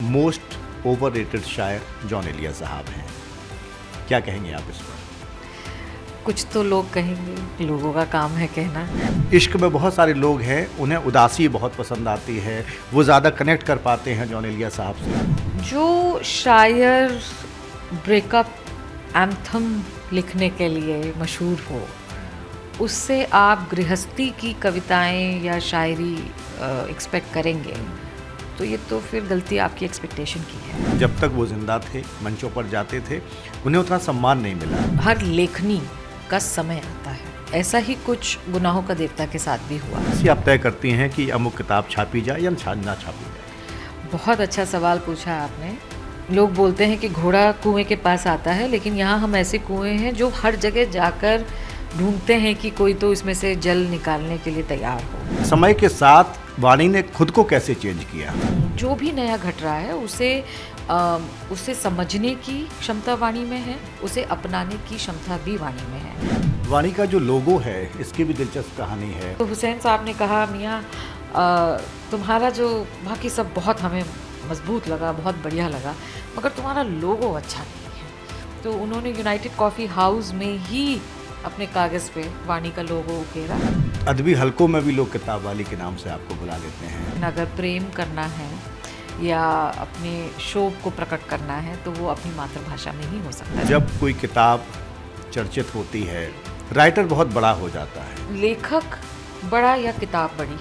Most overrated शायर John Elia साहब हैं। क्या कहेंगे आप इस पर? कुछ तो लोग कहेंगे, लोगों का काम है कहना। इश्क में बहुत सारे लोग हैं, उन्हें उदासी बहुत पसंद आती है, वो ज़्यादा कनेक्ट कर पाते हैं जॉन एलिया साहब से। जो शायर ब्रेकअप एंथम लिखने के लिए मशहूर हो, उससे आप गृहस्थी की कविताएं या शायरी एक्सपेक्ट करेंगे, तो ये तो फिर गलती आपकी एक्सपेक्टेशन की है। जब तक वो जिंदा थे, मंचों पर जाते थे, उन्हें उतना सम्मान नहीं मिला। हर लेखनी का समय आता है, ऐसा ही कुछ गुनाहों का देवता के साथ भी हुआ। इसी आप तय करती हैं कि अमुक किताब छापी जाए या ना छापी जाए? बहुत अच्छा सवाल पूछा आपने। लोग बोलते हैं कि घोड़ा कुएं के पास आता है, लेकिन यहाँ हम ऐसे कुएं हैं जो हर जगह जाकर ढूंढते हैं कि कोई तो इसमें से जल निकालने के लिए तैयार हो। समय के साथ वाणी ने खुद को कैसे चेंज किया? जो भी नया घट रहा है उसे समझने की क्षमता वाणी में है, उसे अपनाने की क्षमता भी वाणी में है। वाणी का जो लोगो है, इसकी भी दिलचस्प कहानी है। तो हुसैन साहब ने कहा, मियाँ तुम्हारा जो बाकी सब बहुत हमें मजबूत लगा, बहुत बढ़िया लगा, मगर तुम्हारा लोगो अच्छा नहीं है। तो उन्होंने यूनाइटेड कॉफ़ी हाउस में ही अपने कागज़ पे वाणी का लोगो उकेरा। अदबी हलकों में भी लोग किताब वाली के नाम से आपको बुला लेते हैं। अगर प्रेम करना है या अपने शोक को प्रकट करना है तो वो अपनी मातृभाषा में ही हो सकता है। जब कोई किताब चर्चित होती है, राइटर बहुत बड़ा हो जाता है। लेखक बड़ा या किताब बड़ी?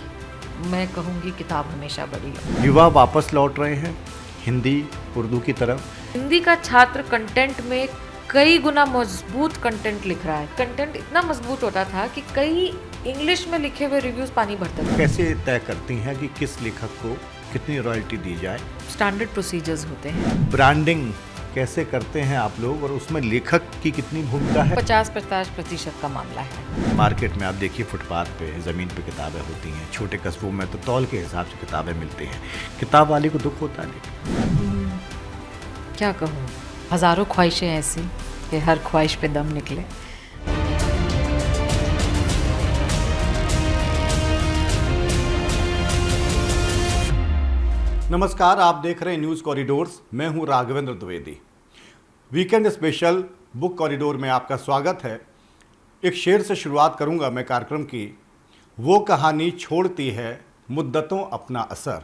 मैं कहूँगी किताब हमेशा बड़ी है। युवा वापस लौट रहे हैं हिंदी उर्दू की तरफ। हिंदी का छात्र कंटेंट में कई गुना मजबूत कंटेंट लिख रहा है। कंटेंट इतना मजबूत होता था कि कई इंग्लिश में लिखे हुए रिव्यूज पानी भरते थे। कैसे तय करती हैं कि किस लेखक को कितनी रॉयल्टी दी जाए? स्टैंडर्ड प्रोसीजर्स होते हैं। ब्रांडिंग कैसे करते हैं आप लोग, और उसमें लेखक की कितनी भूमिका है? 50-50% का मामला है। मार्केट में आप देखिए, फुटपाथ पे ज़मीन पे किताबें होती हैं, छोटे कस्बों में तो तौल के हिसाब से किताबें मिलती हैं। किताब वाले को दुख होता है, लेकिन क्या कहूँ, हज़ारों ख्वाहिशें ऐसी कि हर ख्वाहिश पे दम निकले। नमस्कार, आप देख रहे हैं न्यूज़ कॉरिडोर्स। मैं हूं Raghavendra Dwivedi. Weekend special book corridor में आपका स्वागत है। एक शेर से शुरुआत करूंगा मैं कार्यक्रम की। वो कहानी छोड़ती है मुद्दतों अपना असर,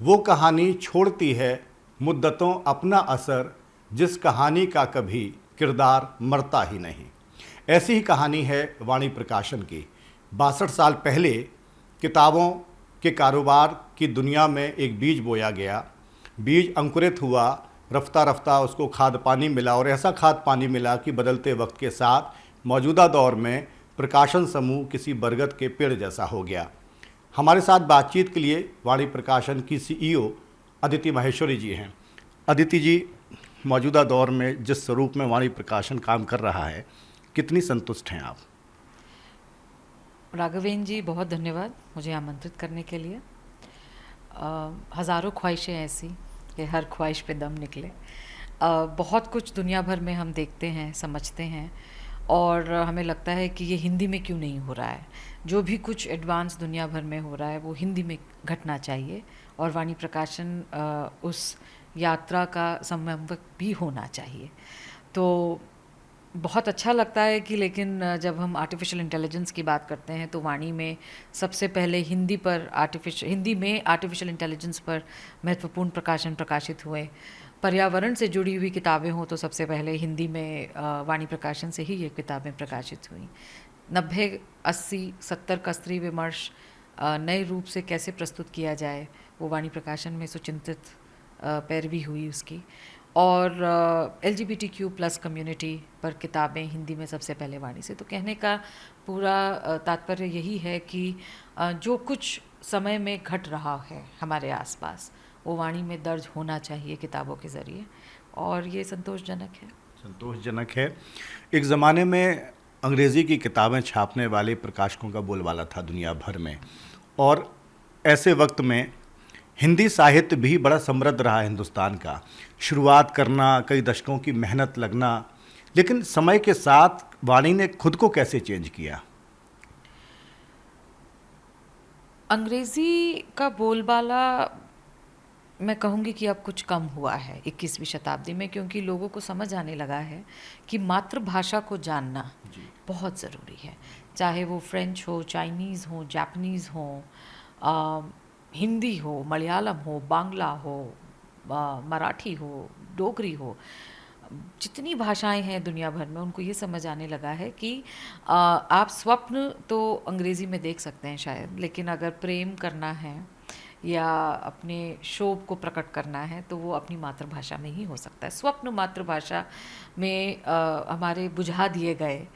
वो कहानी छोड़ती है मुद्दतों अपना असर, जिस कहानी का कभी किरदार मरता ही नहीं। ऐसी ही कहानी है वाणी प्रकाशन की। 62 साल पहले किताबों के कारोबार की दुनिया में एक बीज बोया गया। बीज अंकुरित हुआ, रफ्ता रफ्ता उसको खाद पानी मिला, और ऐसा खाद पानी मिला कि बदलते वक्त के साथ मौजूदा दौर में प्रकाशन समूह किसी बरगद के पेड़ जैसा हो गया। हमारे साथ बातचीत के लिए वाणी प्रकाशन की सीईओ अदिति माहेश्वरी जी हैं। अदिति जी, मौजूदा दौर में जिस स्वरूप में वाणी प्रकाशन काम कर रहा है, कितनी संतुष्ट हैं आप? राघवेंद्र जी, बहुत धन्यवाद मुझे आमंत्रित करने के लिए। हज़ारों ख्वाहिशें ऐसी कि हर ख्वाहिश पे दम निकले। बहुत कुछ दुनिया भर में हम देखते हैं, समझते हैं, और हमें लगता है कि ये हिंदी में क्यों नहीं हो रहा है। जो भी कुछ एडवांस दुनिया भर में हो रहा है वो हिंदी में घटना चाहिए, और वाणी प्रकाशन उस यात्रा का समन्वयक भी होना चाहिए। तो बहुत अच्छा लगता है कि, लेकिन जब हम आर्टिफिशियल इंटेलिजेंस की बात करते हैं तो वाणी में सबसे पहले हिंदी में आर्टिफिशियल इंटेलिजेंस पर महत्वपूर्ण प्रकाशन प्रकाशित हुए। पर्यावरण से जुड़ी हुई किताबें हों तो सबसे पहले हिंदी में वाणी प्रकाशन से ही ये किताबें प्रकाशित हुई। 90, 80, 70 का स्त्री विमर्श नए रूप से कैसे प्रस्तुत किया जाए, वो वाणी प्रकाशन में सुचिंतित पैरवी हुई उसकी। और LGBTQ+ कम्युनिटी पर किताबें हिंदी में सबसे पहले वाणी से। तो कहने का पूरा तात्पर्य यही है कि जो कुछ समय में घट रहा है हमारे आसपास, वो वाणी में दर्ज होना चाहिए किताबों के ज़रिए, और ये संतोषजनक है। संतोषजनक है। एक ज़माने में अंग्रेज़ी की किताबें छापने वाले प्रकाशकों का बोलबाला था दुनिया भर में, और ऐसे वक्त में हिंदी साहित्य भी बड़ा समृद्ध रहा हिंदुस्तान का। शुरुआत करना, कई दशकों की मेहनत लगना, लेकिन समय के साथ वाणी ने खुद को कैसे चेंज किया? अंग्रेज़ी का बोलबाला मैं कहूँगी कि अब कुछ कम हुआ है 21वीं शताब्दी में, क्योंकि लोगों को समझ आने लगा है कि मातृभाषा को जानना बहुत ज़रूरी है। चाहे वो फ्रेंच हो, चाइनीज़ हो, जापानीज़ हो, हिंदी हो, मलयालम हो, बांग्ला हो, मराठी हो, डोगरी हो, जितनी भाषाएं हैं दुनिया भर में, उनको ये समझ आने लगा है कि आप स्वप्न तो अंग्रेज़ी में देख सकते हैं शायद, लेकिन अगर प्रेम करना है या अपने शोभ को प्रकट करना है तो वो अपनी मातृभाषा में ही हो सकता है। स्वप्न मातृभाषा में हमारे बुझा दिए गए,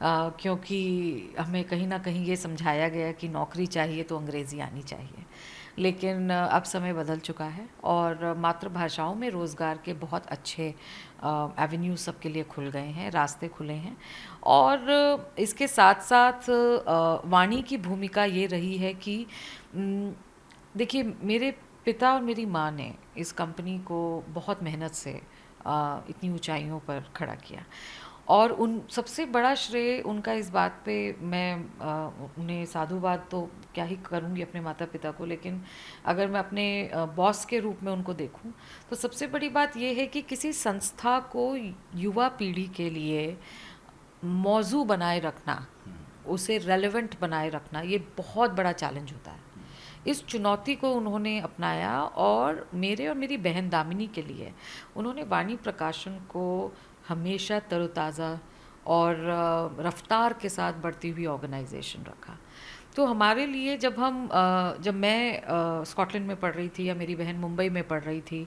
क्योंकि हमें कहीं ना कहीं ये समझाया गया कि नौकरी चाहिए तो अंग्रेज़ी आनी चाहिए। लेकिन अब समय बदल चुका है और मातृभाषाओं में रोज़गार के बहुत अच्छे एवेन्यू सबके लिए खुल गए हैं, रास्ते खुले हैं। और इसके साथ साथ वाणी की भूमिका ये रही है कि देखिए, मेरे पिता और मेरी माँ ने इस कंपनी को बहुत मेहनत से इतनी ऊंचाइयों पर खड़ा किया, और उन सबसे बड़ा श्रेय उनका इस बात पे मैं उन्हें साधुवाद तो क्या ही करूँगी अपने माता पिता को, लेकिन अगर मैं अपने बॉस के रूप में उनको देखूं तो सबसे बड़ी बात यह है कि किसी संस्था को युवा पीढ़ी के लिए मौजू बनाए रखना, उसे रेलेवेंट बनाए रखना, ये बहुत बड़ा चैलेंज होता है। इस चुनौती को उन्होंने अपनाया और मेरे और मेरी बहन दामिनी के लिए उन्होंने वाणी प्रकाशन को हमेशा तरोताज़ा और रफ्तार के साथ बढ़ती हुई ऑर्गेनाइजेशन रखा। तो हमारे लिए जब मैं स्कॉटलैंड में पढ़ रही थी या मेरी बहन मुंबई में पढ़ रही थी,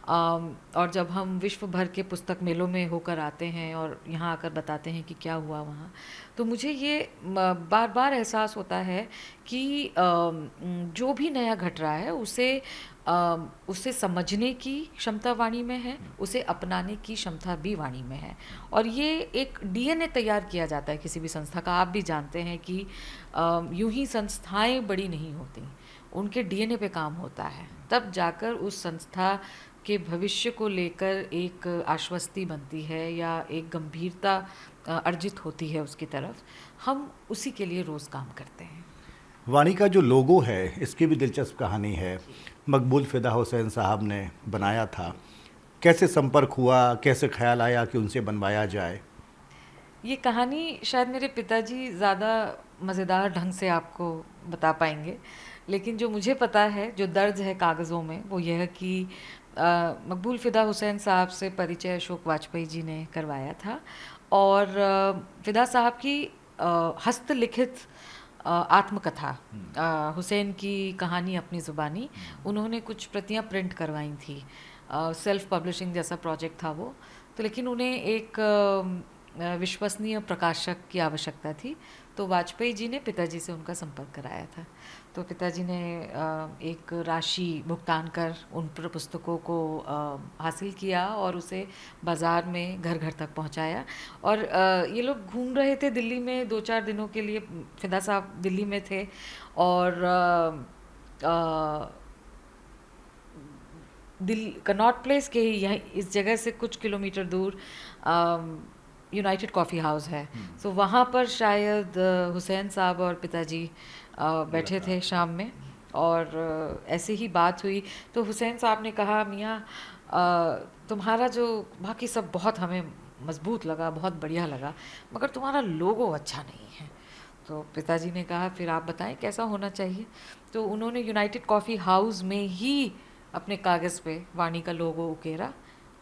और जब हम विश्व भर के पुस्तक मेलों में होकर आते हैं और यहाँ आकर बताते हैं कि क्या हुआ वहाँ, तो मुझे ये बार बार एहसास होता है कि जो भी नया घट रहा है उसे समझने की क्षमता वाणी में है, उसे अपनाने की क्षमता भी वाणी में है। और ये एक डीएनए तैयार किया जाता है किसी भी संस्था का। आप भी जानते हैं कि यूं ही संस्थाएं बड़ी नहीं होती, उनके डीएनए पे काम होता है, तब जाकर उस संस्था के भविष्य को लेकर एक आश्वस्ति बनती है या एक गंभीरता अर्जित होती है उसकी तरफ। हम उसी के लिए रोज़ काम करते हैं। वाणी का जो लोगो है, इसकी भी दिलचस्प कहानी है। मकबूल फ़िदा हुसैन साहब ने बनाया था। कैसे संपर्क हुआ, कैसे ख्याल आया कि उनसे बनवाया जाए? ये कहानी शायद मेरे पिताजी ज़्यादा मज़ेदार ढंग से आपको बता पाएंगे, लेकिन जो मुझे पता है, जो दर्ज है कागज़ों में, वो यह है कि मकबूल फ़िदा हुसैन साहब से परिचय अशोक वाजपेयी जी ने करवाया था, और फ़िदा साहब की हस्तलिखित आत्मकथा, हुसैन की कहानी अपनी ज़ुबानी, उन्होंने कुछ प्रतियां प्रिंट करवाई थी। सेल्फ पब्लिशिंग जैसा प्रोजेक्ट था वो, तो लेकिन उन्हें एक विश्वसनीय प्रकाशक की आवश्यकता थी, तो वाजपेयी जी ने पिताजी से उनका संपर्क कराया था। तो पिताजी ने एक राशि भुगतान कर उन पुस्तकों को हासिल किया और उसे बाज़ार में घर घर तक पहुंचाया। और ये लोग घूम रहे थे दिल्ली में 2-4 दिनों के लिए। फ़िदा साहब दिल्ली में थे और कनॉट प्लेस के ही यहाँ इस जगह से कुछ किलोमीटर दूर यूनाइटेड कॉफ़ी हाउस है। सो वहाँ पर शायद हुसैन साहब और पिताजी बैठे थे शाम में, और ऐसे ही बात हुई। तो हुसैन साहब ने कहा, मियाँ तुम्हारा जो बाकी सब बहुत हमें मजबूत लगा, बहुत बढ़िया लगा, मगर तुम्हारा लोगो अच्छा नहीं है। तो पिताजी ने कहा, फिर आप बताएं कैसा होना चाहिए। तो उन्होंने यूनाइटेड कॉफ़ी हाउस में ही अपने कागज़ पे वाणी का लोगो उकेरा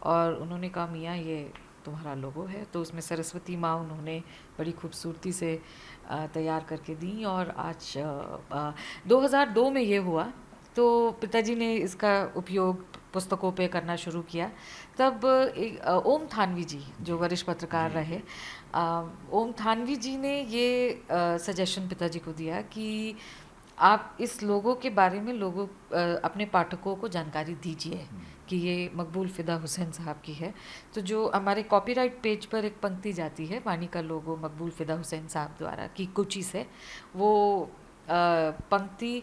और उन्होंने कहा, मियाँ ये तुम्हारा लोगो है। तो उसमें सरस्वती माँ उन्होंने बड़ी खूबसूरती से तैयार करके दी। और आज 2002 में ये हुआ, तो पिताजी ने इसका उपयोग पुस्तकों पे करना शुरू किया। तब ओम थानवी जी, जो वरिष्ठ पत्रकार रहे, ओम थानवी जी ने ये सजेशन पिताजी को दिया कि आप इस लोगों के बारे में अपने पाठकों को जानकारी दीजिए कि ये मकबूल फ़िदा हुसैन साहब की है। तो जो हमारे कॉपीराइट पेज पर एक पंक्ति जाती है, वाणी का लोगो मकबूल फ़िदा हुसैन साहब द्वारा की कुची से, वो पंक्ति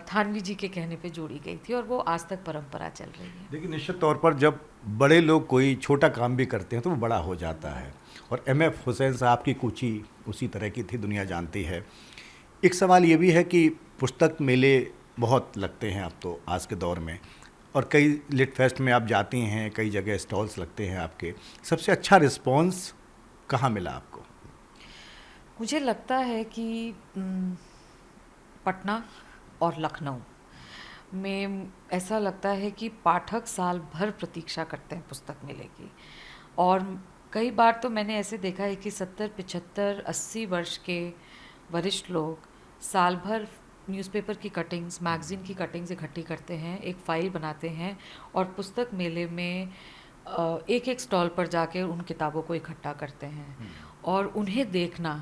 थानवी जी के कहने पे जोड़ी गई थी और वो आज तक परंपरा चल रही है। देखिए, निश्चित तौर पर जब बड़े लोग कोई छोटा काम भी करते हैं तो वो बड़ा हो जाता है, और एम.एफ. हुसैन साहब की कुची उसी तरह की थी, दुनिया जानती है। एक सवाल ये भी है कि पुस्तक मेले बहुत लगते हैं अब तो आज के दौर में, और कई लिट फेस्ट में आप जाती हैं, कई जगह स्टॉल्स लगते हैं आपके, सबसे अच्छा रिस्पॉन्स कहाँ मिला आपको? मुझे लगता है कि पटना और लखनऊ में ऐसा लगता है कि पाठक साल भर प्रतीक्षा करते हैं पुस्तक मिलेगी। और कई बार तो मैंने ऐसे देखा है कि 70, 75, 80 वर्ष के वरिष्ठ लोग साल भर न्यूज़पेपर की कटिंग्स, मैगज़ीन की कटिंग्स इकट्ठी करते हैं, एक फ़ाइल बनाते हैं और पुस्तक मेले में एक एक स्टॉल पर जाके उन किताबों को इकट्ठा करते हैं। और उन्हें देखना,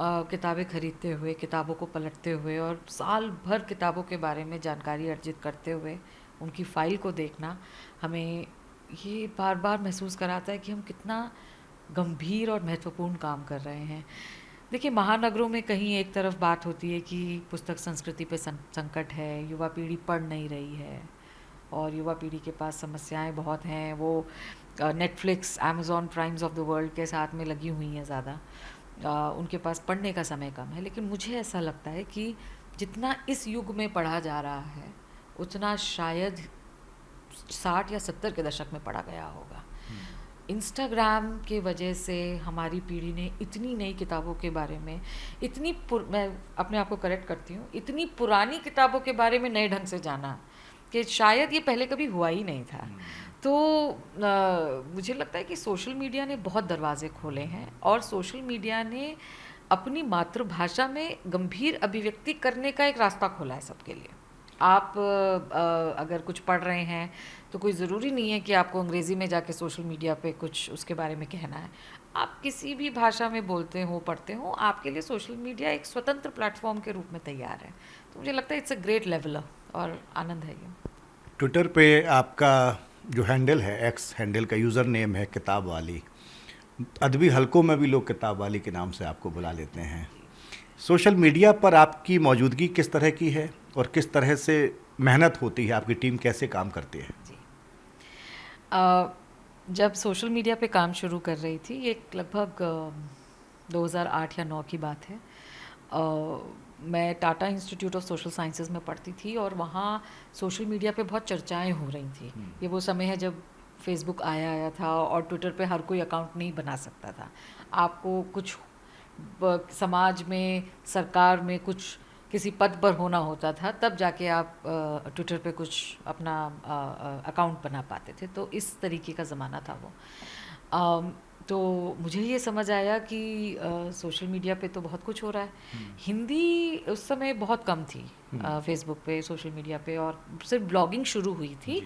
किताबें खरीदते हुए, किताबों को पलटते हुए और साल भर किताबों के बारे में जानकारी अर्जित करते हुए उनकी फ़ाइल को देखना, हमें ये बार बार महसूस कराता है कि हम कितना गंभीर और महत्वपूर्ण काम कर रहे हैं। देखिए, महानगरों में कहीं एक तरफ बात होती है कि पुस्तक संस्कृति पे संकट है, युवा पीढ़ी पढ़ नहीं रही है और युवा पीढ़ी के पास समस्याएं बहुत हैं, वो Netflix, Amazon primes of the world के साथ में लगी हुई हैं ज़्यादा, उनके पास पढ़ने का समय कम है। लेकिन मुझे ऐसा लगता है कि जितना इस युग में पढ़ा जा रहा है उतना शायद 60 या 70 के दशक में पढ़ा गया होगा। इंस्टाग्राम के वजह से हमारी पीढ़ी ने इतनी नई किताबों के बारे में, मैं अपने आप को करेक्ट करती हूँ, इतनी पुरानी किताबों के बारे में नए ढंग से जाना कि शायद ये पहले कभी हुआ ही नहीं था। तो मुझे लगता है कि सोशल मीडिया ने बहुत दरवाजे खोले हैं और सोशल मीडिया ने अपनी मातृभाषा में गंभीर अभिव्यक्ति करने का एक रास्ता खोला है सबके लिए। आप अगर कुछ पढ़ रहे हैं तो कोई ज़रूरी नहीं है कि आपको अंग्रेज़ी में जाके सोशल मीडिया पे कुछ उसके बारे में कहना है। आप किसी भी भाषा में बोलते हो, पढ़ते हो, आपके लिए सोशल मीडिया एक स्वतंत्र प्लेटफॉर्म के रूप में तैयार है। तो मुझे लगता है इट्स अ ग्रेट लेवलर और आनंद है ये। ट्विटर पे आपका जो हैंडल है, एक्स हैंडल का यूज़र नेम है किताब वाली। अदबी हलकों में भी लोग किताब वाली के नाम से आपको बुला लेते हैं। सोशल मीडिया पर आपकी मौजूदगी किस तरह की है और किस तरह से मेहनत होती है, आपकी टीम कैसे काम करती है? जी, जब सोशल मीडिया पे काम शुरू कर रही थी, ये लगभग 2008 या 9 की बात है। मैं Tata institute of social sciences में पढ़ती थी और वहाँ सोशल मीडिया पे बहुत चर्चाएं हो रही थी। ये वो समय है जब फेसबुक आया था और ट्विटर पे हर कोई अकाउंट नहीं बना सकता था। आपको कुछ समाज में, सरकार में कुछ किसी पद पर होना होता था, तब जाके आप ट्विटर पे कुछ अपना अकाउंट बना पाते थे। तो इस तरीके का ज़माना था वो। तो मुझे ये समझ आया कि सोशल मीडिया पे तो बहुत कुछ हो रहा है। हिंदी उस समय बहुत कम थी फेसबुक पे, सोशल मीडिया पे, और सिर्फ ब्लॉगिंग शुरू हुई थी।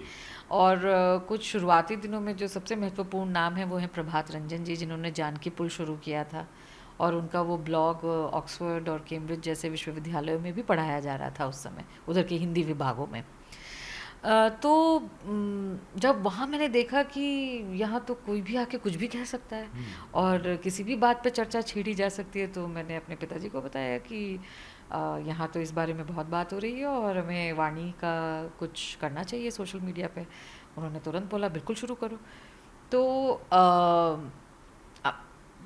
और कुछ शुरुआती दिनों में जो सबसे महत्वपूर्ण नाम है वो है प्रभात रंजन जी, जिन्होंने जानकी पुल शुरू किया था और उनका वो ब्लॉग ऑक्सफोर्ड और कैम्ब्रिज जैसे विश्वविद्यालयों में भी पढ़ाया जा रहा था उस समय, उधर के हिंदी विभागों में। तो जब वहाँ मैंने देखा कि यहाँ तो कोई भी आके कुछ भी कह सकता है और किसी भी बात पे चर्चा छेड़ी जा सकती है, तो मैंने अपने पिताजी को बताया कि यहाँ तो इस बारे में बहुत बात हो रही है और हमें वाणी का कुछ करना चाहिए सोशल मीडिया पे। उन्होंने तुरंत बोला बिल्कुल शुरू करो। तो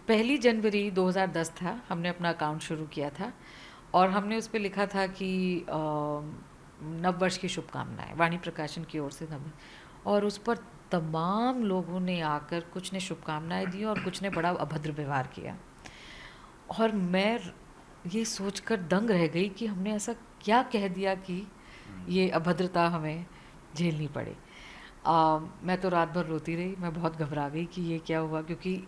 1 जनवरी 2010 था, हमने अपना अकाउंट शुरू किया था और हमने उस पर लिखा था कि नववर्ष की शुभकामनाएं, वाणी प्रकाशन की ओर से नव। और उस पर तमाम लोगों ने आकर कुछ ने शुभकामनाएं दी और कुछ ने बड़ा अभद्र व्यवहार किया। और मैं ये सोचकर दंग रह गई कि हमने ऐसा क्या कह दिया कि ये अभद्रता हमें झेलनी पड़े। मैं तो रात भर रोती रही, मैं बहुत घबरा गई कि ये क्या हुआ, क्योंकि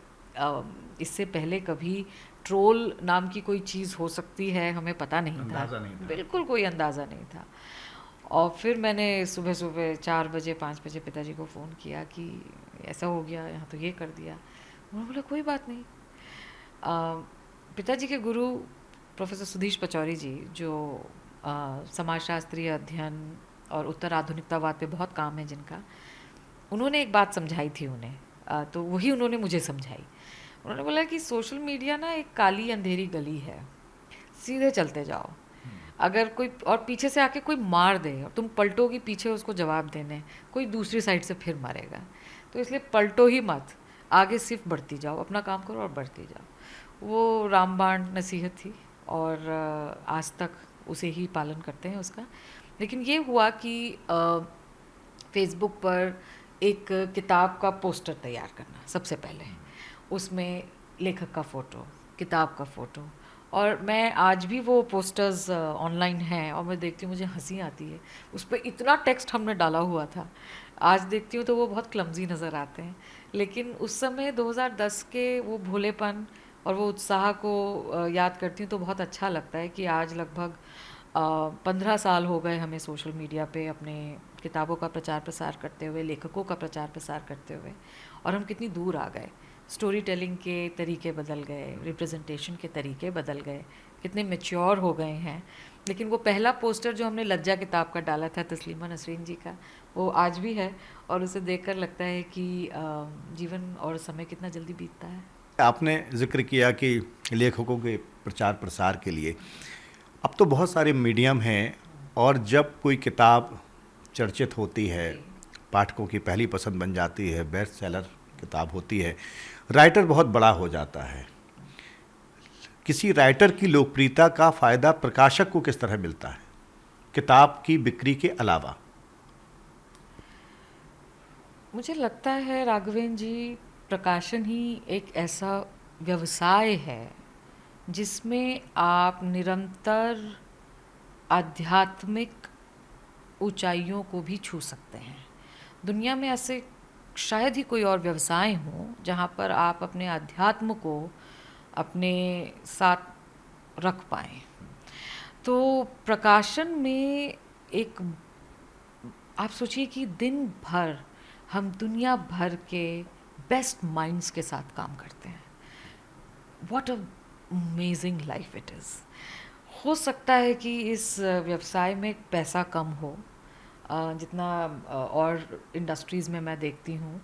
इससे पहले कभी ट्रोल नाम की कोई चीज़ हो सकती है हमें पता नहीं था, बिल्कुल कोई अंदाज़ा नहीं था। और फिर मैंने सुबह सुबह 4 बजे 5 बजे पिताजी को फ़ोन किया कि ऐसा हो गया, यहाँ तो ये कर दिया। उन्होंने बोला कोई बात नहीं। पिताजी के गुरु प्रोफेसर सुधीश पचौरी जी, जो समाजशास्त्रीय अध्ययन और उत्तर आधुनिकतावाद पे बहुत काम है जिनका, उन्होंने एक बात समझाई थी उन्हें, तो वही उन्होंने मुझे समझाई। उन्होंने बोला कि सोशल मीडिया ना एक काली अंधेरी गली है, सीधे चलते जाओ। अगर कोई और पीछे से आके कोई मार दे और तुम पलटोगी पीछे उसको जवाब देने, कोई दूसरी साइड से फिर मारेगा। तो इसलिए पलटो ही मत, आगे सिर्फ बढ़ती जाओ, अपना काम करो और बढ़ती जाओ। वो रामबाण नसीहत थी और आज तक उसे ही पालन करते हैं उसका। लेकिन ये हुआ कि फेसबुक पर एक किताब का पोस्टर तैयार करना सबसे पहले, उसमें लेखक का फ़ोटो, किताब का फ़ोटो। और मैं आज भी वो पोस्टर्स ऑनलाइन हैं और मैं देखती हूँ, मुझे हंसी आती है, उस पर इतना टेक्स्ट हमने डाला हुआ था। आज देखती हूँ तो वो बहुत क्लमजी नज़र आते हैं, लेकिन उस समय 2010 के वो भोलेपन और वो उत्साह को याद करती हूँ तो बहुत अच्छा लगता है कि आज लगभग 15 साल हो गए हमें सोशल मीडिया पे अपने किताबों का प्रचार प्रसार करते हुए, लेखकों का प्रचार प्रसार करते हुए, और हम कितनी दूर आ गए। स्टोरी टेलिंग के तरीके बदल गए, रिप्रेजेंटेशन के तरीके बदल गए, कितने मैच्योर हो गए हैं। लेकिन वो पहला पोस्टर जो हमने लज्जा किताब का डाला था तस्लीमा नसरीन जी का, वो आज भी है और उसे देखकर लगता है कि जीवन और समय कितना जल्दी बीतता है। आपने जिक्र किया कि लेखकों के प्रचार प्रसार के लिए अब तो बहुत सारे मीडियम हैं, और जब कोई किताब चर्चित होती है, पाठकों की पहली पसंद बन जाती है, बेस्ट सेलर किताब होती है, राइटर बहुत बड़ा हो जाता है। किसी राइटर की लोकप्रियता का फ़ायदा प्रकाशक को किस तरह मिलता है, किताब की बिक्री के अलावा? मुझे लगता है राघवेंद्र जी, प्रकाशन ही एक ऐसा व्यवसाय है जिसमें आप निरंतर आध्यात्मिक ऊंचाइयों को भी छू सकते हैं। दुनिया में ऐसे शायद ही कोई और व्यवसाय हो जहाँ पर आप अपने अध्यात्म को अपने साथ रख पाएँ। तो प्रकाशन में एक, आप सोचिए कि दिन भर हम दुनिया भर के बेस्ट माइंड्स के साथ काम करते हैं। What a amazing life it is. हो सकता है कि इस व्यवसाय में पैसा कम हो जितना और इंडस्ट्रीज़ में मैं देखती हूँ।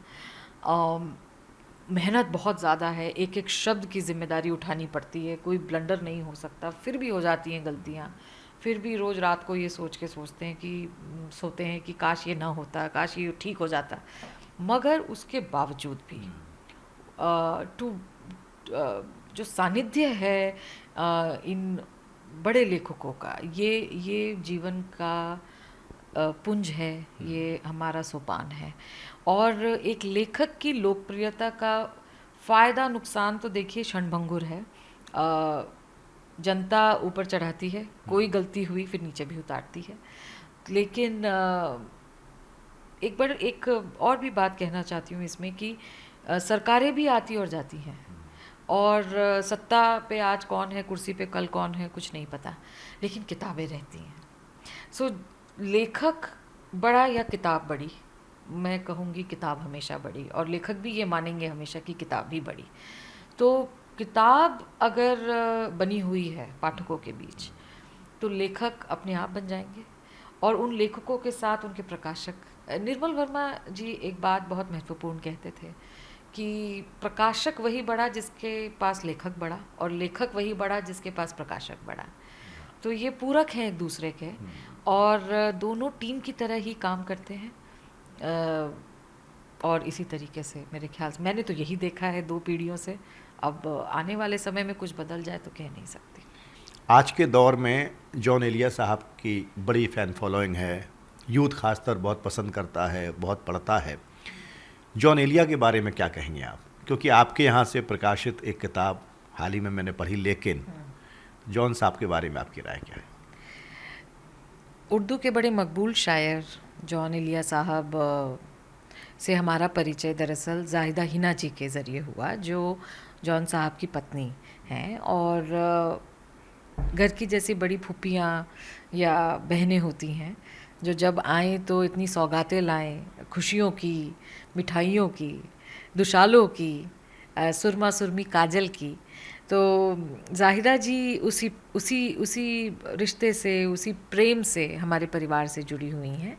मेहनत बहुत ज़्यादा है, एक एक शब्द की जिम्मेदारी उठानी पड़ती है, कोई ब्लंडर नहीं हो सकता, फिर भी हो जाती हैं गलतियाँ। फिर भी रोज़ रात को ये सोच के सोचते हैं कि सोते हैं कि काश ये ना होता, काश ये ठीक हो जाता। मगर उसके बावजूद भी टू जो सानिध्य है इन बड़े लेखकों का, ये जीवन का पुंज है, ये हमारा सोपान है। और एक लेखक की लोकप्रियता का फ़ायदा नुकसान तो देखिए क्षणभंगुर है। जनता ऊपर चढ़ाती है, कोई गलती हुई फिर नीचे भी उतारती है। लेकिन एक और भी बात कहना चाहती हूँ इसमें कि सरकारें भी आती और जाती हैं, और सत्ता पे आज कौन है, कुर्सी पे कल कौन है, कुछ नहीं पता, लेकिन किताबें रहती हैं। सो लेखक बड़ा या किताब बड़ी, मैं कहूँगी किताब हमेशा बड़ी, और लेखक भी ये मानेंगे हमेशा कि किताब भी बड़ी। तो किताब अगर बनी हुई है पाठकों के बीच, तो लेखक अपने आप बन जाएंगे, और उन लेखकों के साथ उनके प्रकाशक। निर्मल वर्मा जी एक बात बहुत महत्वपूर्ण कहते थे कि प्रकाशक वही बड़ा जिसके पास लेखक बड़ा, और लेखक वही बड़ा जिसके पास प्रकाशक बड़ा। तो ये पूरक हैं एक दूसरे के, और दोनों टीम की तरह ही काम करते हैं। और इसी तरीके से मेरे ख्याल से, मैंने तो यही देखा है 2 पीढ़ियों से। अब आने वाले समय में कुछ बदल जाए तो कह नहीं सकती। आज के दौर में जॉन एलिया साहब की बड़ी फ़ैन फॉलोइंग है, यूथ खासतर बहुत पसंद करता है, बहुत पढ़ता है। जॉन एलिया के बारे में क्या कहेंगे आप? क्योंकि आपके यहाँ से प्रकाशित एक किताब हाल ही में मैंने पढ़ी, लेकिन जॉन साहब के बारे में आपकी राय क्या है? उर्दू के बड़े मकबूल शायर जॉन एलिया साहब से हमारा परिचय दरअसल जाहिदा हिना जी के ज़रिए हुआ, जो जॉन साहब की पत्नी हैं, और घर की जैसी बड़ी फूफियाँ या बहनें होती हैं जो जब आएँ तो इतनी सौगातें लाएँ, खुशियों की, मिठाइयों की, दुशालों की, सुरमा सुरमी काजल की। तो जाहिदा जी उसी उसी उसी रिश्ते से, उसी प्रेम से हमारे परिवार से जुड़ी हुई हैं।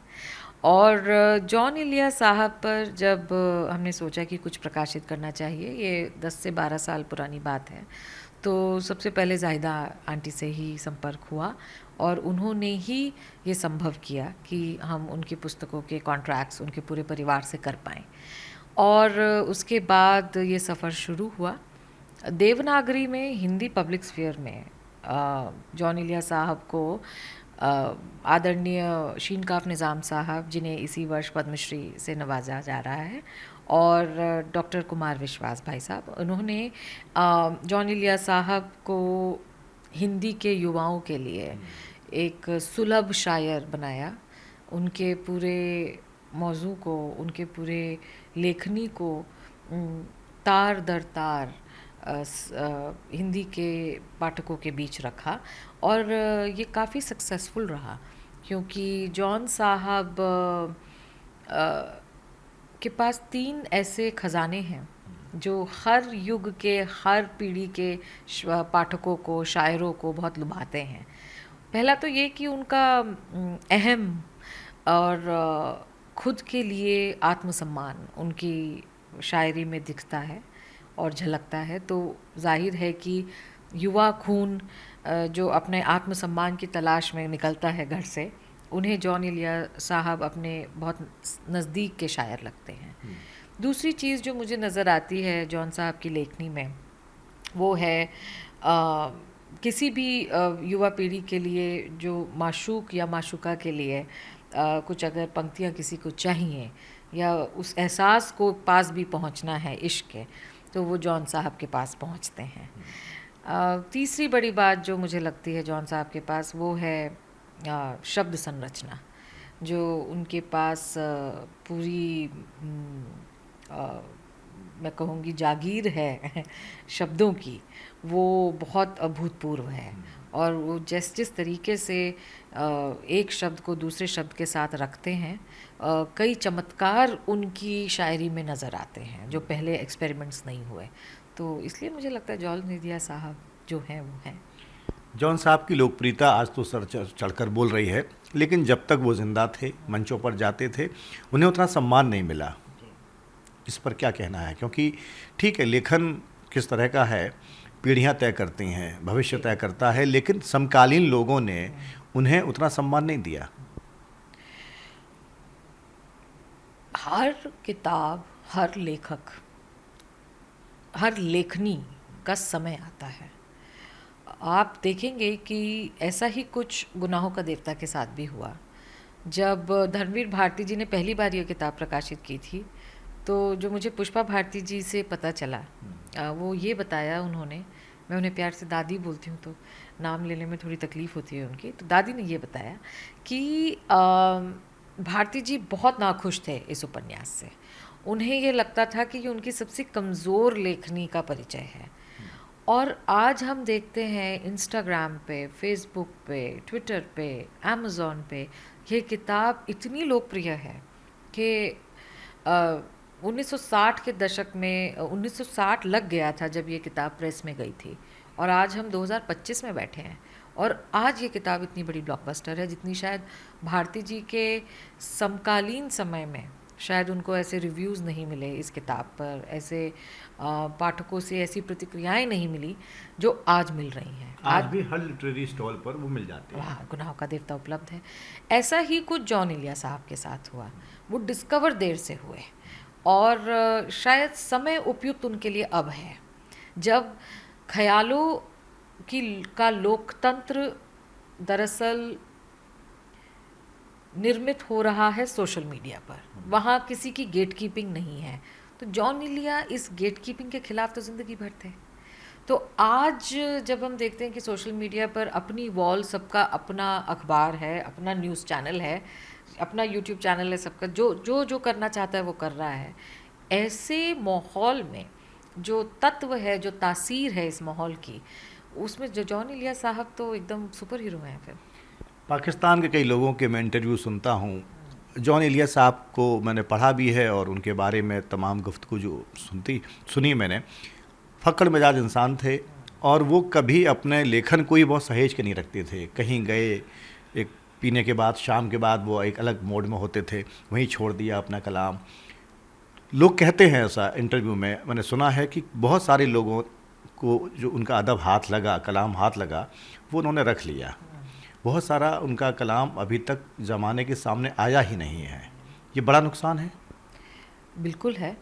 और जॉन एलिया साहब पर जब हमने सोचा कि कुछ प्रकाशित करना चाहिए, ये 10 से 12 साल पुरानी बात है, तो सबसे पहले जाहिदा आंटी से ही संपर्क हुआ, और उन्होंने ही ये संभव किया कि हम उनकी पुस्तकों के कॉन्ट्रैक्ट्स उनके पूरे परिवार से कर पाएँ। और उसके बाद ये सफ़र शुरू हुआ। देवनागरी में हिंदी पब्लिक स्फीयर में जॉन एलिया साहब को आदरणीय शीनकाफ निज़ाम साहब, जिन्हें इसी वर्ष पद्मश्री से नवाजा जा रहा है, और डॉक्टर कुमार विश्वास भाई साहब, उन्होंने जॉन इलिया साहब को हिंदी के युवाओं के लिए एक सुलभ शायर बनाया। उनके पूरे मौजू को, उनके पूरे लेखनी को तार दर तार हिंदी के पाठकों के बीच रखा, और ये काफ़ी सक्सेसफुल रहा, क्योंकि जॉन साहब के पास 3 ऐसे खजाने हैं जो हर युग के, हर पीढ़ी के पाठकों को, शायरों को बहुत लुभाते हैं। पहला तो ये कि उनका अहम और खुद के लिए आत्मसम्मान उनकी शायरी में दिखता है और झलकता है। तो जाहिर है कि युवा खून जो अपने आत्मसम्मान की तलाश में निकलता है घर से, उन्हें जॉन इलिया साहब अपने बहुत नज़दीक के शायर लगते हैं। दूसरी चीज़ जो मुझे नज़र आती है जॉन साहब की लेखनी में, वो है किसी भी युवा पीढ़ी के लिए जो माशूक या माशूका के लिए कुछ अगर पंक्तियाँ किसी को चाहिए या उस एहसास को पास भी पहुंचना है इश्क के, तो वो जॉन साहब के पास पहुंचते हैं। तीसरी बड़ी बात जो मुझे लगती है जॉन साहब के पास, वो है शब्द संरचना, जो उनके पास पूरी मैं कहूँगी जागीर है शब्दों की, वो बहुत अभूतपूर्व है। और वो जिस तरीके से एक शब्द को दूसरे शब्द के साथ रखते हैं, कई चमत्कार उनकी शायरी में नज़र आते हैं जो पहले एक्सपेरिमेंट्स नहीं हुए। तो इसलिए मुझे लगता है जॉन इलिया साहब जो हैं वो हैं। जॉन साहब की लोकप्रियता आज तो सर चढ़कर बोल रही है, लेकिन जब तक वो जिंदा थे, मंचों पर जाते थे, उन्हें उतना सम्मान नहीं मिला। इस पर क्या कहना है? क्योंकि ठीक है, लेखन किस तरह का है पीढ़ियां तय करती हैं, भविष्य तय करता है, लेकिन समकालीन लोगों ने उन्हें उतना सम्मान नहीं दिया। हर किताब, हर लेखक, हर लेखनी का समय आता है। आप देखेंगे कि ऐसा ही कुछ गुनाहों का देवता के साथ भी हुआ। जब धर्मवीर भारती जी ने पहली बार ये किताब प्रकाशित की थी, तो जो मुझे पुष्पा भारती जी से पता चला, वो ये बताया उन्होंने, मैं उन्हें प्यार से दादी बोलती हूँ तो नाम लेने में थोड़ी तकलीफ़ होती है उनकी, तो दादी ने ये बताया कि भारती जी बहुत नाखुश थे इस उपन्यास से। उन्हें ये लगता था कि ये उनकी सबसे कमज़ोर लेखनी का परिचय है। और आज हम देखते हैं इंस्टाग्राम पे, फेसबुक पे, ट्विटर पे, अमेज़ॉन पे ये किताब इतनी लोकप्रिय है कि 1960 के दशक में 1960 लग गया था जब ये किताब प्रेस में गई थी, और आज हम 2025 में बैठे हैं, और आज ये किताब इतनी बड़ी ब्लॉकबस्टर है जितनी शायद भारती जी के समकालीन समय में शायद उनको ऐसे रिव्यूज़ नहीं मिले इस किताब पर, ऐसे पाठकों से ऐसी प्रतिक्रियाएं नहीं मिली जो आज मिल रही हैं। आज भी हर लिटरेरी स्टॉल पर वो मिल जाते हैं। हाँ, गुनाहों का देवता उपलब्ध है। ऐसा ही कुछ जॉन इलिया साहब के साथ हुआ। वो डिस्कवर देर से हुए, और शायद समय उपयुक्त उनके लिए अब है, जब ख्यालों का लोकतंत्र दरअसल निर्मित हो रहा है सोशल मीडिया पर। वहाँ किसी की गेट कीपिंग नहीं है। तो जॉन इलिया इस गेट कीपिंग के खिलाफ तो ज़िंदगी भर थे। तो आज जब हम देखते हैं कि सोशल मीडिया पर अपनी वॉल, सबका अपना अखबार है, अपना न्यूज़ चैनल है, अपना यूट्यूब चैनल है, सबका जो करना चाहता है वो कर रहा है, ऐसे माहौल में जो तत्व है, जो तासीर है इस माहौल की, उसमें जो जॉन इलिया साहब तो एकदम सुपर हीरो हैं। फिर पाकिस्तान के कई लोगों के मैं इंटरव्यू सुनता हूँ, जॉन इलिया साहब को मैंने पढ़ा भी है और उनके बारे में तमाम गुफ्तगू जो सुनी मैंने। फक्कड़ मिजाज इंसान थे, और वो कभी अपने लेखन को ही बहुत सहेज के नहीं रखते थे। कहीं गए, एक पीने के बाद, शाम के बाद वो एक अलग मोड में होते थे, वहीं छोड़ दिया अपना कलाम। लोग कहते हैं, ऐसा इंटरव्यू में मैंने सुना है कि बहुत सारे लोगों को जो उनका अदब हाथ लगा, कलाम हाथ लगा, वो उन्होंने रख लिया। बहुत सारा उनका कलाम अभी तक ज़माने के सामने आया ही नहीं है। ये बड़ा नुकसान है। बिल्कुल है,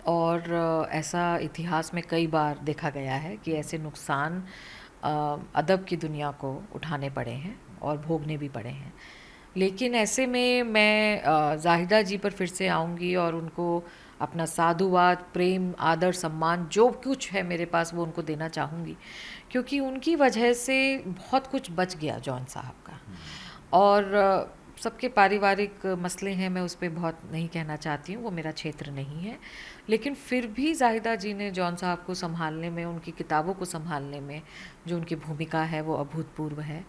और ऐसा इतिहास में कई बार देखा गया है कि ऐसे नुकसान अदब की दुनिया को उठाने पड़े हैं और भोगने भी पड़े हैं। लेकिन ऐसे में मैं जाहिदा जी पर फिर से आऊँगी और उनको अपना साधुवाद, प्रेम, आदर, सम्मान जो कुछ है मेरे पास वो उनको देना चाहूँगी, क्योंकि उनकी वजह से बहुत कुछ बच गया जॉन साहब का। और सबके पारिवारिक मसले हैं, मैं उस पर बहुत नहीं कहना चाहती हूँ, वो मेरा क्षेत्र नहीं है। लेकिन फिर भी जाहिदा जी ने जॉन साहब को संभालने में, उनकी किताबों को संभालने में जो उनकी भूमिका है वो अभूतपूर्व है,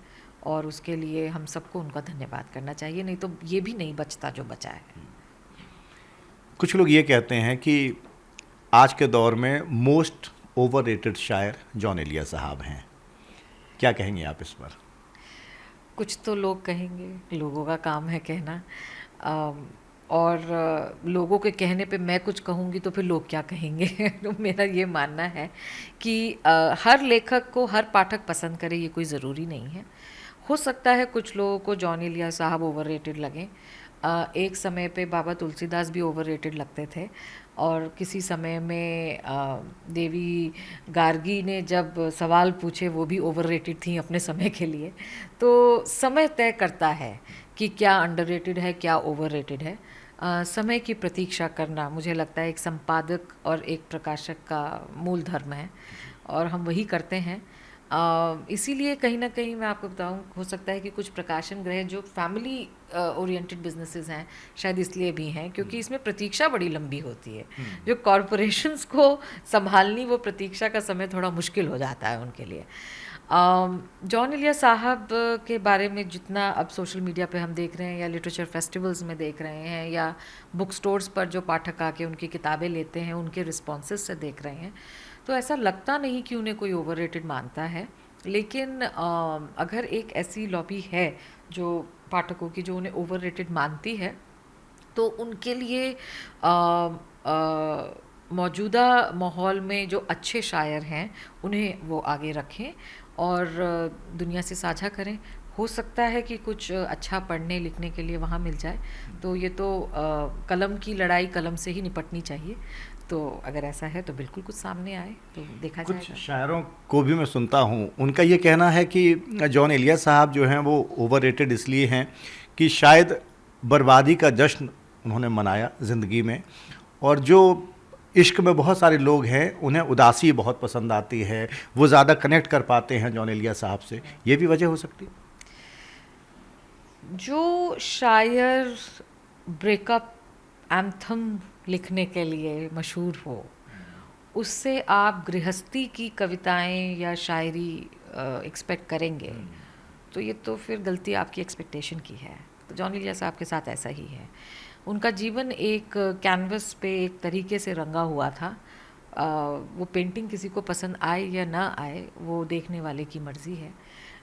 और उसके लिए हम सबको उनका धन्यवाद करना चाहिए, नहीं तो ये भी नहीं बचता जो बचा है। कुछ लोग ये कहते हैं कि आज के दौर में मोस्ट ओवररेटेड शायर जॉन एलिया साहब हैं, क्या कहेंगे आप इस पर? कुछ तो लोग कहेंगे, लोगों का काम है कहना। और लोगों के कहने पे मैं कुछ कहूँगी तो फिर लोग क्या कहेंगे। तो मेरा ये मानना है कि हर लेखक को हर पाठक पसंद करे, ये कोई ज़रूरी नहीं है। हो सकता है कुछ लोगों को जॉन एलिया साहब ओवररेटेड लगें। एक समय पे बाबा तुलसीदास भी ओवररेटेड लगते थे, और किसी समय में देवी गार्गी ने जब सवाल पूछे वो भी ओवररेटेड थी अपने समय के लिए। तो समय तय करता है कि क्या अंडररेटेड है, क्या ओवररेटेड है। समय की प्रतीक्षा करना मुझे लगता है एक संपादक और एक प्रकाशक का मूल धर्म है, और हम वही करते हैं। इसीलिए कहीं ना कहीं मैं आपको बताऊं, हो सकता है कि कुछ प्रकाशन गृह जो फैमिली ओरिएंटेड बिजनेसेस हैं शायद इसलिए भी हैं क्योंकि इसमें प्रतीक्षा बड़ी लंबी होती है। जो कॉरपोरेशंस को संभालनी, वो प्रतीक्षा का समय थोड़ा मुश्किल हो जाता है उनके लिए। जॉन एलिया साहब के बारे में जितना अब सोशल मीडिया पे हम देख रहे हैं, या लिटरेचर फेस्टिवल्स में देख रहे हैं, या बुक स्टोर्स पर जो पाठक आके उनकी किताबें लेते हैं उनके रिस्पॉन्सेस से देख रहे हैं, तो ऐसा लगता नहीं कि उन्हें कोई ओवररेटेड मानता है। लेकिन अगर एक ऐसी लॉबी है जो पाठकों की जो उन्हें ओवररेटेड मानती है, तो उनके लिए मौजूदा माहौल में जो अच्छे शायर हैं उन्हें वो आगे रखें और दुनिया से साझा करें। हो सकता है कि कुछ अच्छा पढ़ने लिखने के लिए वहाँ मिल जाए, तो ये तो कलम की लड़ाई कलम से ही निपटनी चाहिए। तो अगर ऐसा है तो बिल्कुल कुछ सामने आए तो देखा कुछ जाएगा। शायरों को भी मैं सुनता हूँ, उनका ये कहना है कि जॉन एलिया साहब जो हैं वो ओवररेटेड इसलिए हैं कि शायद बर्बादी का जश्न उन्होंने मनाया ज़िंदगी में, और जो इश्क में बहुत सारे लोग हैं उन्हें उदासी बहुत पसंद आती है, वो ज़्यादा कनेक्ट कर पाते हैं जॉन एलिया साहब से, ये भी वजह हो सकती है। जो शायर ब्रेकअप एंथम लिखने के लिए मशहूर हो, उससे आप गृहस्थी की कविताएं या शायरी एक्सपेक्ट करेंगे, तो ये तो फिर गलती आपकी एक्सपेक्टेशन की है। तो जॉन एलिया साहब के साथ ऐसा ही है। उनका जीवन एक कैनवस पे एक तरीके से रंगा हुआ था। वो पेंटिंग किसी को पसंद आए या ना आए वो देखने वाले की मर्ज़ी है,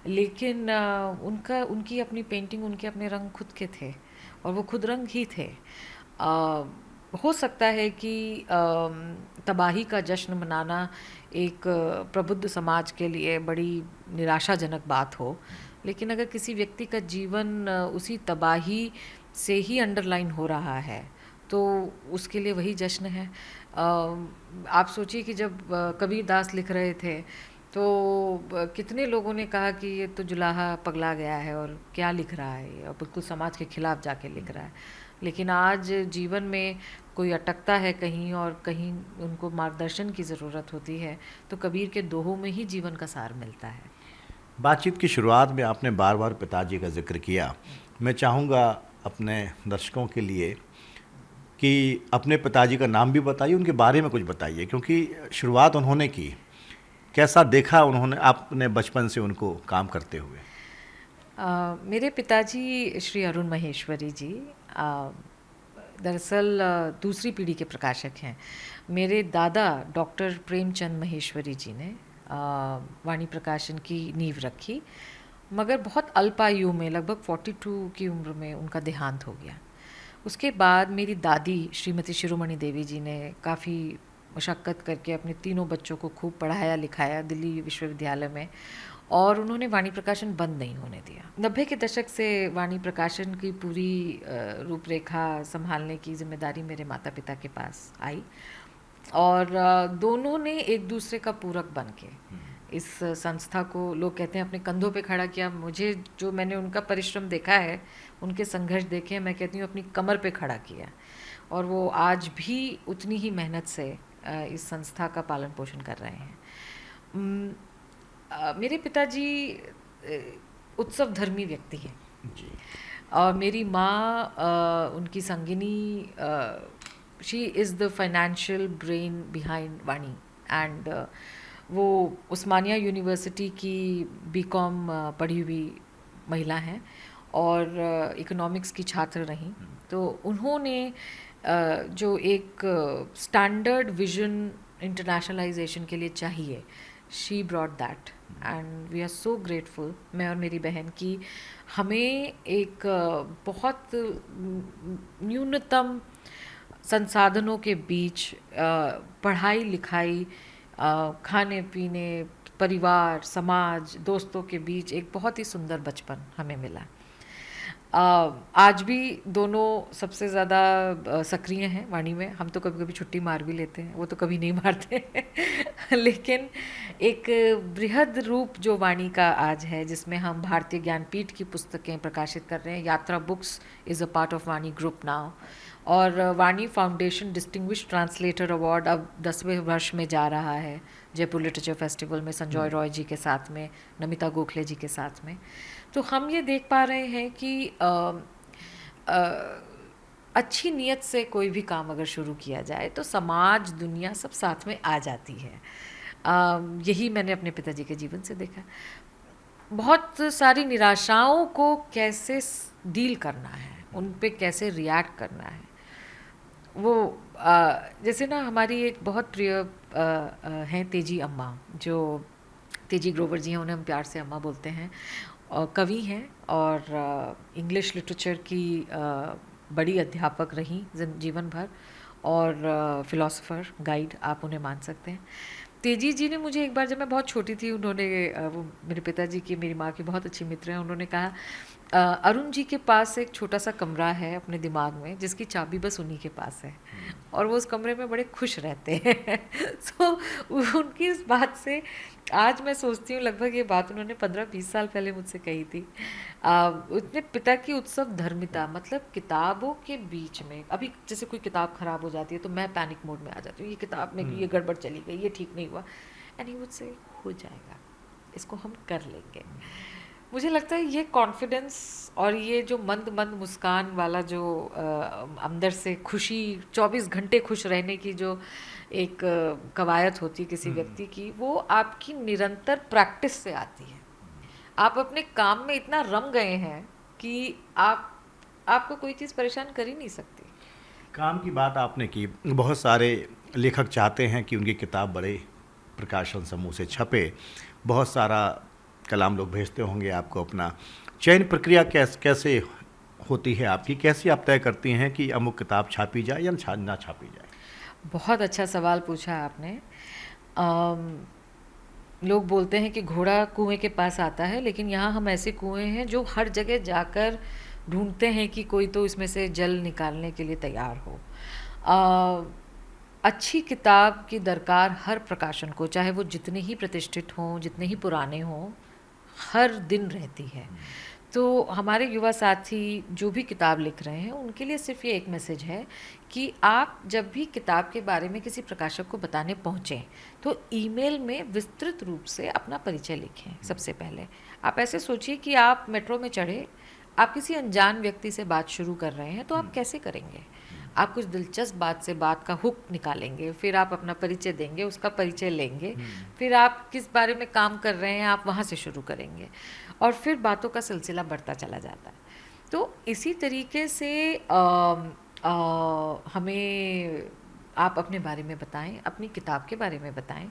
लेकिन उनकी अपनी पेंटिंग, उनके अपने रंग खुद के थे और वो खुद रंग ही थे। हो सकता है कि तबाही का जश्न मनाना एक प्रबुद्ध समाज के लिए बड़ी निराशाजनक बात हो, लेकिन अगर किसी व्यक्ति का जीवन उसी तबाही से ही अंडरलाइन हो रहा है तो उसके लिए वही जश्न है। आप सोचिए कि जब कबीर दास लिख रहे थे तो कितने लोगों ने कहा कि ये तो जुलाहा पगला गया है और क्या लिख रहा है, और बिल्कुल समाज के खिलाफ जाके लिख रहा है। लेकिन आज जीवन में कोई अटकता है कहीं और कहीं उनको मार्गदर्शन की ज़रूरत होती है, तो कबीर के दोहों में ही जीवन का सार मिलता है। बातचीत की शुरुआत में आपने बार बार पिताजी का जिक्र किया। मैं चाहूँगा अपने दर्शकों के लिए कि अपने पिताजी का नाम भी बताइए, उनके बारे में कुछ बताइए, क्योंकि शुरुआत उन्होंने की, कैसा देखा उन्होंने आपने बचपन से उनको काम करते हुए? मेरे पिताजी श्री अरुण महेश्वरी जी दरअसल दूसरी पीढ़ी के प्रकाशक हैं। मेरे दादा डॉक्टर प्रेमचंद महेश्वरी जी ने वाणी प्रकाशन की नींव रखी, मगर बहुत अल्पायु में, लगभग 42 की उम्र में उनका देहांत हो गया। उसके बाद मेरी दादी श्रीमती शिरोमणि देवी जी ने काफ़ी मशक्क़त करके अपने तीनों बच्चों को खूब पढ़ाया लिखाया दिल्ली विश्वविद्यालय में, और उन्होंने वाणी प्रकाशन बंद नहीं होने दिया। 90 के दशक से वाणी प्रकाशन की पूरी रूपरेखा संभालने की जिम्मेदारी मेरे माता पिता के पास आई, और दोनों ने एक दूसरे का पूरक बन के इस संस्था को लोग कहते हैं अपने कंधों पे खड़ा किया। मुझे जो मैंने उनका परिश्रम देखा है, उनके संघर्ष देखे हैं, मैं कहती हूँ अपनी कमर पे खड़ा किया। और वो आज भी उतनी ही मेहनत से इस संस्था का पालन पोषण कर रहे हैं। मेरे पिताजी उत्सव धर्मी व्यक्ति हैं जी। और मेरी माँ उनकी संगिनी, she is the financial brain behind Vani. And वो उस्मानिया यूनिवर्सिटी की बीकॉम पढ़ी हुई महिला हैं और इकोनॉमिक्स की छात्र रहीं। तो उन्होंने जो एक स्टैंडर्ड विजन इंटरनेशनलाइजेशन के लिए चाहिए, she brought that and we are so grateful, मैं और मेरी बहन की। हमें एक बहुत न्यूनतम संसाधनों के बीच पढ़ाई लिखाई, खाने पीने, परिवार, समाज, दोस्तों के बीच एक बहुत ही सुंदर बचपन हमें मिला। आज भी दोनों सबसे ज़्यादा सक्रिय हैं वाणी में। हम तो कभी कभी छुट्टी मार भी लेते हैं, वो तो कभी नहीं मारते लेकिन एक बृहद रूप जो वाणी का आज है, जिसमें हम भारतीय ज्ञानपीठ की पुस्तकें प्रकाशित कर रहे हैं। Yatra books is a part of Vani group now. और Vani foundation distinguished translator award अब 10वें वर्ष में जा रहा है, जयपुर लिटरेचर फेस्टिवल में संजॉय रॉय जी के साथ में, नमिता गोखले जी के साथ में। तो हम ये देख पा रहे हैं कि अच्छी नीयत से कोई भी काम अगर शुरू किया जाए तो समाज, दुनिया सब साथ में आ जाती है। यही मैंने अपने पिताजी के जीवन से देखा। बहुत सारी निराशाओं को कैसे डील करना है, उन पे कैसे रिएक्ट करना है। वो जैसे ना हमारी एक बहुत प्रिय हैं तेजी अम्मा, जो तेजी ग्रोवर जी हैं, उन्हें हम प्यार से अम्मा बोलते हैं। और कवि हैं और इंग्लिश लिटरेचर की बड़ी अध्यापक रहीं जीवन भर, और फिलोसोफर, गाइड आप उन्हें मान सकते हैं। तेजी जी ने मुझे एक बार, जब मैं बहुत छोटी थी, उन्होंने वो मेरे पिताजी की, मेरी माँ की बहुत अच्छी मित्र हैं, उन्होंने कहा अरुण जी के पास एक छोटा सा कमरा है अपने दिमाग में, जिसकी चाबी बस उन्हीं के पास है और वो उस कमरे में बड़े खुश रहते हैं सो उनकी इस बात से आज मैं सोचती हूँ, लगभग ये बात उन्होंने 15-20 साल पहले मुझसे कही थी। उतने पिता की उत्सव धर्मिता, मतलब किताबों के बीच में, अभी जैसे कोई किताब खराब हो जाती है तो मैं पैनिक मोड में आ जाती हूँ, ये किताब में ये गड़बड़ चली गई, ये ठीक नहीं हुआ, एंड ही वुड से हो जाएगा, इसको हम कर लेंगे। मुझे लगता है ये कॉन्फिडेंस और ये जो मंद मंद मुस्कान वाला जो अंदर से खुशी, 24 घंटे खुश रहने की जो एक कवायद होती है किसी व्यक्ति की, वो आपकी निरंतर प्रैक्टिस से आती है। आप अपने काम में इतना रम गए हैं कि आपको कोई चीज़ परेशान कर ही नहीं सकती। काम की बात आपने की। बहुत सारे लेखक चाहते हैं कि उनकी किताब बड़े प्रकाशन समूह से छपे, बहुत सारा कलाम लोग भेजते होंगे आपको। अपना चयन प्रक्रिया कैसे होती है आपकी? कैसे आप तय करती हैं कि अमुक किताब छापी जाए या ना छापी जाए? बहुत अच्छा सवाल पूछा आपने। लोग बोलते हैं कि घोड़ा कुएं के पास आता है, लेकिन यहाँ हम ऐसे कुएं हैं जो हर जगह जाकर ढूंढते हैं कि कोई तो इसमें से जल निकालने के लिए तैयार हो। अच्छी किताब की दरकार हर प्रकाशन को, चाहे वो जितने ही प्रतिष्ठित हों, जितने ही पुराने हों, हर दिन रहती है। तो हमारे युवा साथी जो भी किताब लिख रहे हैं, उनके लिए सिर्फ ये एक मैसेज है कि आप जब भी किताब के बारे में किसी प्रकाशक को बताने पहुँचें तो ईमेल में विस्तृत रूप से अपना परिचय लिखें। सबसे पहले आप ऐसे सोचिए कि आप मेट्रो में चढ़े, आप किसी अनजान व्यक्ति से बात शुरू कर रहे हैं, तो आप कैसे करेंगे? आप कुछ दिलचस्प बात से बात का हुक निकालेंगे, फिर आप अपना परिचय देंगे, उसका परिचय लेंगे, फिर आप किस बारे में काम कर रहे हैं आप वहाँ से शुरू करेंगे, और फिर बातों का सिलसिला बढ़ता चला जाता है। तो इसी तरीके से हमें आप अपने बारे में बताएं, अपनी किताब के बारे में बताएं।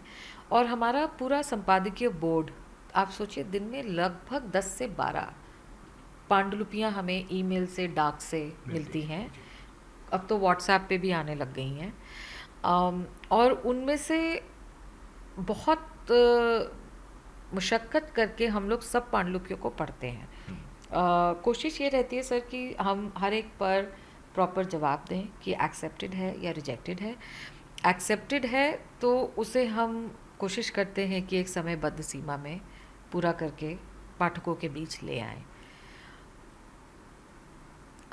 और हमारा पूरा संपादकीय बोर्ड, आप सोचिए दिन में लगभग 10 से 12 पांडुलिपियाँ हमें ईमेल से, डाक से मिलती हैं। अब तो व्हाट्सएप पे भी आने लग गई हैं। और उनमें से बहुत मुशक्क़त करके हम लोग सब पांडुलिपियों को पढ़ते हैं। कोशिश ये रहती है सर कि हम हर एक पर प्रॉपर जवाब दें कि एक्सेप्टेड है या रिजेक्टेड है। एक्सेप्टेड है तो उसे हम कोशिश करते हैं कि एक समयबद्ध सीमा में पूरा करके पाठकों के बीच ले आएं।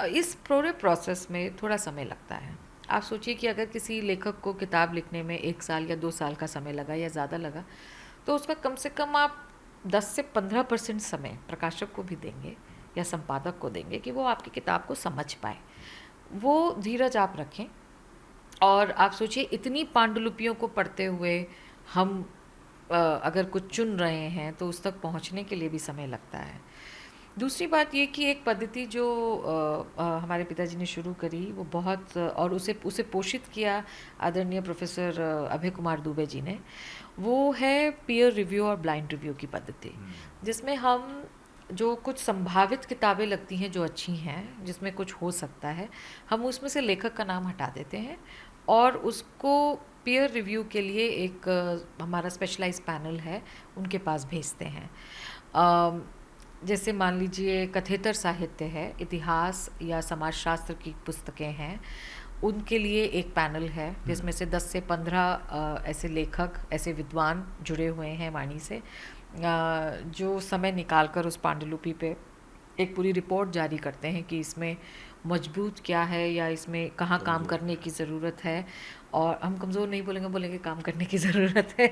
इस पूरे प्रोसेस में थोड़ा समय लगता है। आप सोचिए कि अगर किसी लेखक को किताब लिखने में 1 साल या 2 साल का समय लगा या ज़्यादा लगा, तो उसका कम से कम आप 10 से 15% समय प्रकाशक को भी देंगे या संपादक को देंगे कि वो आपकी किताब को समझ पाए। वो धीरज आप रखें। और आप सोचिए, इतनी पांडुलिपियों को पढ़ते हुए हम अगर कुछ चुन रहे हैं तो उस तक पहुंचने के लिए भी समय लगता है। दूसरी बात ये कि एक पद्धति जो हमारे पिताजी ने शुरू करी, वो बहुत और उसे पोषित किया आदरणीय प्रोफेसर अभय कुमार दुबे जी ने, वो है पीयर रिव्यू और ब्लाइंड रिव्यू की पद्धति, जिसमें हम जो कुछ संभावित किताबें लगती हैं जो अच्छी हैं, जिसमें कुछ हो सकता है, हम उसमें से लेखक का नाम हटा देते हैं और उसको पीयर रिव्यू के लिए एक हमारा स्पेशलाइज्ड पैनल है, उनके पास भेजते हैं। जैसे मान लीजिए कथेतर साहित्य है, इतिहास या समाजशास्त्र की पुस्तकें हैं, उनके लिए एक पैनल है जिसमें से 10 से 15 ऐसे लेखक, ऐसे विद्वान जुड़े हुए हैं वाणी से, जो समय निकालकर उस पांडुलिपि पे एक पूरी रिपोर्ट जारी करते हैं कि इसमें मजबूत क्या है या इसमें कहाँ काम करने की ज़रूरत है। और हम कमज़ोर नहीं बोलेंगे, बोलेंगे काम करने की ज़रूरत है।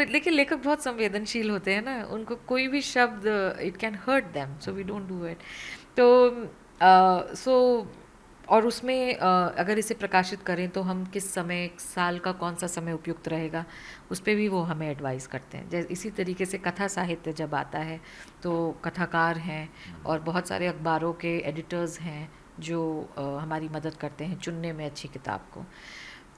लेकिन लेखक बहुत संवेदनशील होते हैं ना, उनको कोई भी शब्द it can hurt them, so we don't do it. तो और उसमें अगर इसे प्रकाशित करें तो हम किस समय, साल का कौन सा समय उपयुक्त रहेगा, उस पर भी वो हमें एडवाइस करते हैं। जैसे इसी तरीके से कथा साहित्य जब आता है तो कथाकार हैं और बहुत सारे अखबारों के एडिटर्स हैं जो हमारी मदद करते हैं चुनने में अच्छी किताब को।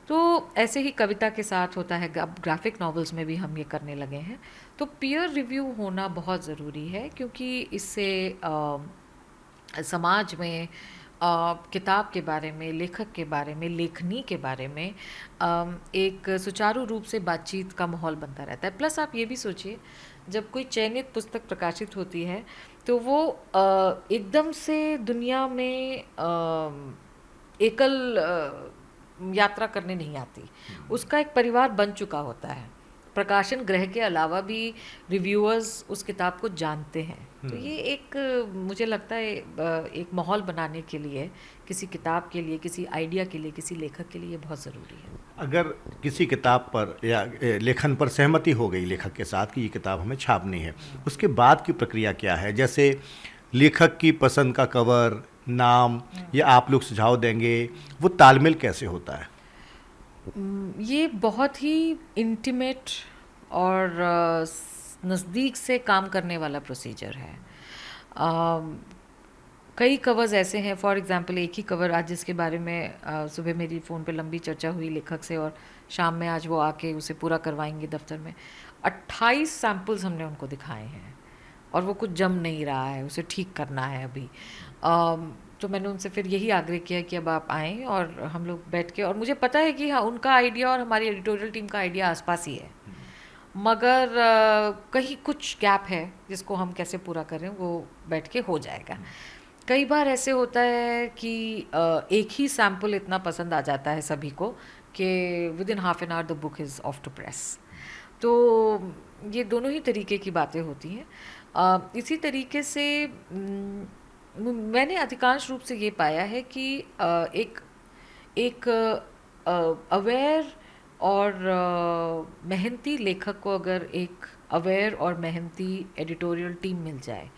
तो ऐसे ही कविता के साथ होता है, अब ग्राफिक नॉवेल्स में भी हम ये करने लगे हैं। तो पीयर रिव्यू होना बहुत ज़रूरी है, क्योंकि इससे समाज में किताब के बारे में, लेखक के बारे में, लेखनी के बारे में एक सुचारू रूप से बातचीत का माहौल बनता रहता है। प्लस आप ये भी सोचिए, जब कोई चयनित पुस्तक प्रकाशित होती है तो वो एकदम से दुनिया में एकल यात्रा करने नहीं आती, उसका एक परिवार बन चुका होता है। प्रकाशन गृह के अलावा भी रिव्यूअर्स उस किताब को जानते हैं। तो ये एक, मुझे लगता है एक माहौल बनाने के लिए, किसी किताब के लिए, किसी आइडिया के लिए, किसी लेखक के लिए बहुत ज़रूरी है। अगर किसी किताब पर या लेखन पर सहमति हो गई लेखक के साथ कि ये किताब हमें छापनी है, उसके बाद की प्रक्रिया क्या है? जैसे लेखक की पसंद का कवर, नाम, या आप लोग सुझाव देंगे, वो तालमेल कैसे होता है? ये बहुत ही इंटीमेट और नज़दीक से काम करने वाला प्रोसीजर है। कई कवर्स ऐसे हैं, फॉर एग्जांपल एक ही कवर आज जिसके बारे में सुबह मेरी फ़ोन पे लंबी चर्चा हुई लेखक से, और शाम में आज वो आके उसे पूरा करवाएंगे दफ्तर में। 28 सैम्पल्स हमने उनको दिखाए हैं और वो कुछ जम नहीं रहा है, उसे ठीक करना है अभी। तो मैंने उनसे फिर यही आग्रह किया कि अब आप आएँ और हम लोग बैठ के, और मुझे पता है कि हाँ, उनका आइडिया और हमारी एडिटोरियल टीम का आइडिया आसपास ही है, मगर कहीं कुछ गैप है जिसको हम कैसे पूरा करें, वो बैठ के हो जाएगा। कई बार ऐसे होता है कि एक ही सैम्पल इतना पसंद आ जाता है सभी को कि within half an hour the book is off to press. तो ये दोनों ही तरीके की बातें होती हैं। इसी तरीके से मैंने अधिकांश रूप से ये पाया है कि एक अवेयर और मेहनती लेखक को अगर एक अवेयर और मेहनती एडिटोरियल टीम मिल जाए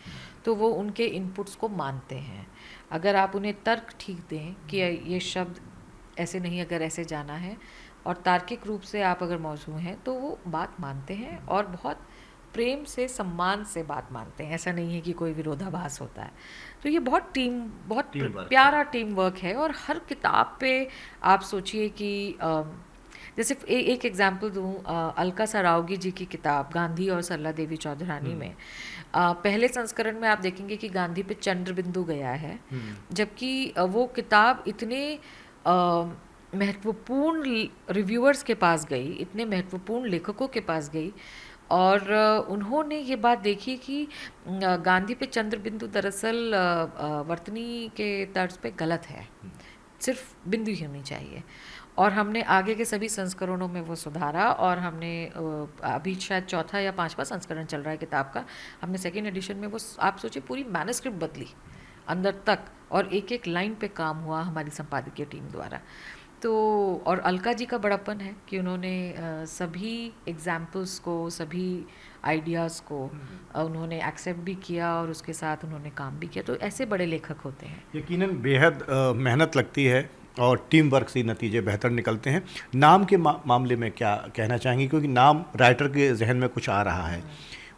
तो वो उनके इनपुट्स को मानते हैं। अगर आप उन्हें तर्क ठीक दें कि ये शब्द ऐसे नहीं, अगर ऐसे जाना है, और तार्किक रूप से आप अगर मौजू हैं, तो वो बात मानते हैं और बहुत प्रेम से, सम्मान से बात मानते हैं। ऐसा नहीं है कि कोई विरोधाभास होता है। तो ये बहुत प्यारा टीम वर्क है। और हर किताब पे आप सोचिए कि जैसे एक एग्जांपल दूँ, अलका सरावगी जी की किताब गांधी और सरला देवी चौधरानी में पहले संस्करण में आप देखेंगे कि गांधी पे चंद्र बिंदु गया है, जबकि वो किताब इतने महत्वपूर्ण रिव्यूअर्स के पास गई, इतने महत्वपूर्ण लेखकों के पास गई, और उन्होंने ये बात देखी कि गांधी पे चंद्र बिंदु दरअसल वर्तनी के तर्ज पे गलत है। सिर्फ बिंदु ही होनी चाहिए। और हमने आगे के सभी संस्करणों में वो सुधारा, और हमने अभी शायद चौथा या पांचवा संस्करण चल रहा है किताब का, हमने सेकेंड एडिशन में वो आप सोचिए पूरी मैनस्क्रिप्ट बदली अंदर तक, और एक एक लाइन पे काम हुआ हमारी संपादकीय टीम द्वारा। तो और अलका जी का बड़प्पन है कि उन्होंने सभी एग्जाम्पल्स को, सभी आइडियाज़ को उन्होंने एक्सेप्ट भी किया और उसके साथ उन्होंने काम भी किया। तो ऐसे बड़े लेखक होते हैं। यकीनन बेहद मेहनत लगती है और टीम वर्क से नतीजे बेहतर निकलते हैं। नाम के मामले में क्या कहना चाहेंगे, क्योंकि नाम राइटर के जहन में कुछ आ रहा है,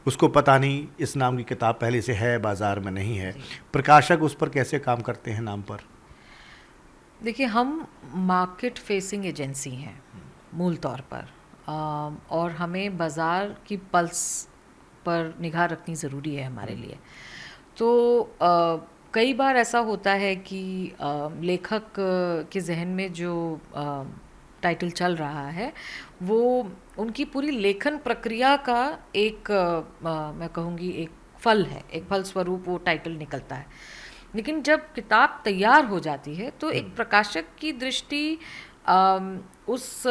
उसको पता नहीं इस नाम की किताब पहले से है बाज़ार में नहीं है, प्रकाशक उस पर कैसे काम करते हैं नाम पर? देखिए, हम मार्केट फेसिंग एजेंसी हैं मूल तौर पर, और हमें बाज़ार की पल्स पर निगाह रखनी ज़रूरी है हमारे लिए। तो कई बार ऐसा होता है कि लेखक के जहन में जो टाइटल चल रहा है वो उनकी पूरी लेखन प्रक्रिया का एक मैं कहूँगी एक फल है, एक फल स्वरूप वो टाइटल निकलता है। लेकिन जब किताब तैयार हो जाती है तो एक प्रकाशक की दृष्टि उस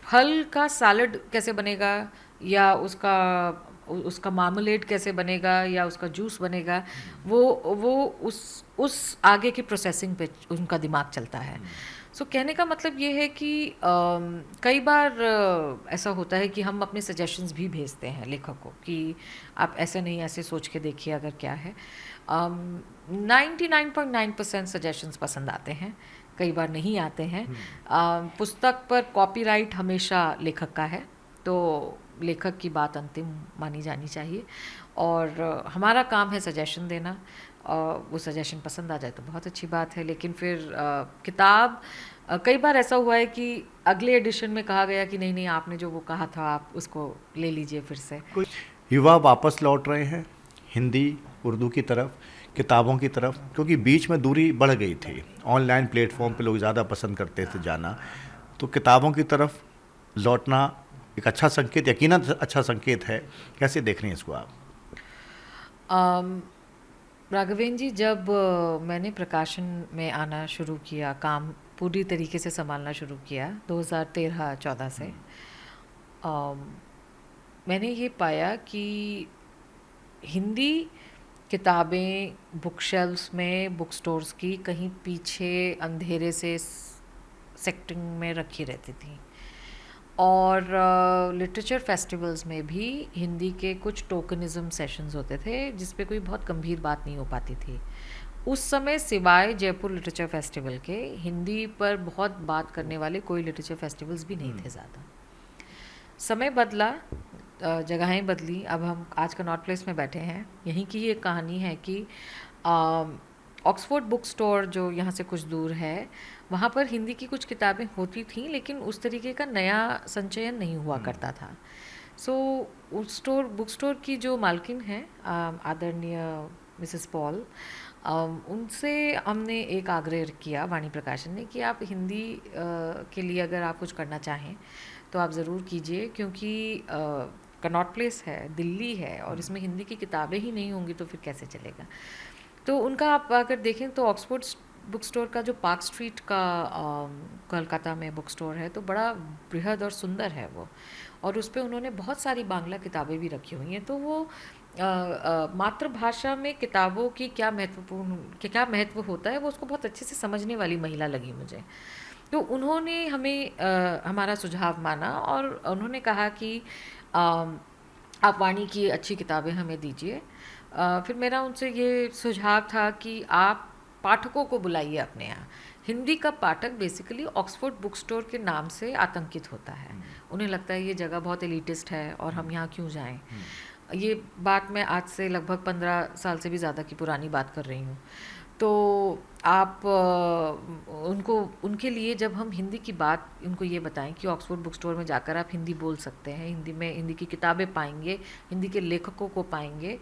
फल का सैलड कैसे बनेगा, या उसका मार्मलेड कैसे बनेगा, या उसका जूस बनेगा, वो उस आगे की प्रोसेसिंग पे उनका दिमाग चलता है। सो कहने का मतलब ये है कि कई बार ऐसा होता है कि हम अपने सजेशंस भी भेजते हैं लेखक को कि आप ऐसे नहीं ऐसे सोच के देखिए अगर क्या है। 99.9% सजेशंस पसंद आते हैं, कई बार नहीं आते हैं। पुस्तक पर कॉपीराइट हमेशा लेखक का है, तो लेखक की बात अंतिम मानी जानी चाहिए, और हमारा काम है सजेशन देना। वो सजेशन पसंद आ जाए तो बहुत अच्छी बात है, लेकिन फिर किताब कई बार ऐसा हुआ है कि अगले एडिशन में कहा गया कि नहीं नहीं, आपने जो वो कहा था आप उसको ले लीजिए फिर से। युवा वापस लौट रहे हैं हिंदी उर्दू की तरफ, किताबों की तरफ, क्योंकि बीच में दूरी बढ़ गई थी, ऑनलाइन प्लेटफॉर्म पे लोग ज़्यादा पसंद करते थे जाना, तो किताबों की तरफ लौटना एक अच्छा संकेत, यकीनन अच्छा संकेत है। कैसे देख रहे हैं इसको आप? राघवेंद्र जी, जब मैंने प्रकाशन में आना शुरू किया, काम पूरी तरीके से संभालना शुरू किया 2013-14 से, मैंने ये पाया कि हिंदी किताबें बुक शेल्फ्स में, बुक स्टोर्स की कहीं पीछे अंधेरे से सेक्टिंग में रखी रहती थी, और लिटरेचर फेस्टिवल्स में भी हिंदी के कुछ टोकनिज्म सेशंस होते थे जिस पे कोई बहुत गंभीर बात नहीं हो पाती थी। उस समय सिवाय जयपुर लिटरेचर फेस्टिवल के हिंदी पर बहुत बात करने वाले कोई लिटरेचर फेस्टिवल्स भी नहीं थे ज़्यादा। समय बदला, जगहें बदली, अब हम आज कनॉट प्लेस में बैठे हैं। यहीं की एक कहानी है कि ऑक्सफोर्ड बुक स्टोर जो यहाँ से कुछ दूर है, वहाँ पर हिंदी की कुछ किताबें होती थीं, लेकिन उस तरीके का नया संचयन नहीं हुआ करता था। सो उस बुक स्टोर की जो मालकिन है आदरणीय मिसेस पॉल, उनसे हमने एक आग्रह किया, वाणी प्रकाशन ने, कि आप हिंदी के लिए अगर आप कुछ करना चाहें तो आप ज़रूर कीजिए, क्योंकि कनॉट प्लेस है, दिल्ली है, और इसमें हिंदी की किताबें ही नहीं होंगी तो फिर कैसे चलेगा। तो उनका आप अगर देखें तो ऑक्सफोर्ड बुक स्टोर का जो पार्क स्ट्रीट का कोलकाता में बुक स्टोर है, तो बड़ा बृहद और सुंदर है वो, और उस पर उन्होंने बहुत सारी बांग्ला किताबें भी रखी हुई हैं। तो वो मातृभाषा में किताबों की क्या महत्व होता है, वो उसको बहुत अच्छे से समझने वाली महिला लगी मुझे। तो उन्होंने हमें हमारा सुझाव माना, और उन्होंने कहा कि आप वाणी की अच्छी किताबें हमें दीजिए। फिर मेरा उनसे ये सुझाव था कि आप पाठकों को बुलाइए अपने यहाँ। हिंदी का पाठक बेसिकली ऑक्सफोर्ड बुक स्टोर के नाम से आतंकित होता है, उन्हें लगता है ये जगह बहुत एलिटिस्ट है और हम यहाँ क्यों जाएं। ये बात मैं आज से लगभग 15 साल से भी ज़्यादा की पुरानी बात कर रही हूँ। तो आप उनके लिए जब हम हिंदी की बात उनको ये बताएं कि ऑक्सफोर्ड बुक स्टोर में जाकर आप हिंदी बोल सकते हैं, हिंदी की किताबें पाएंगे, हिंदी के लेखकों को पाएंगे,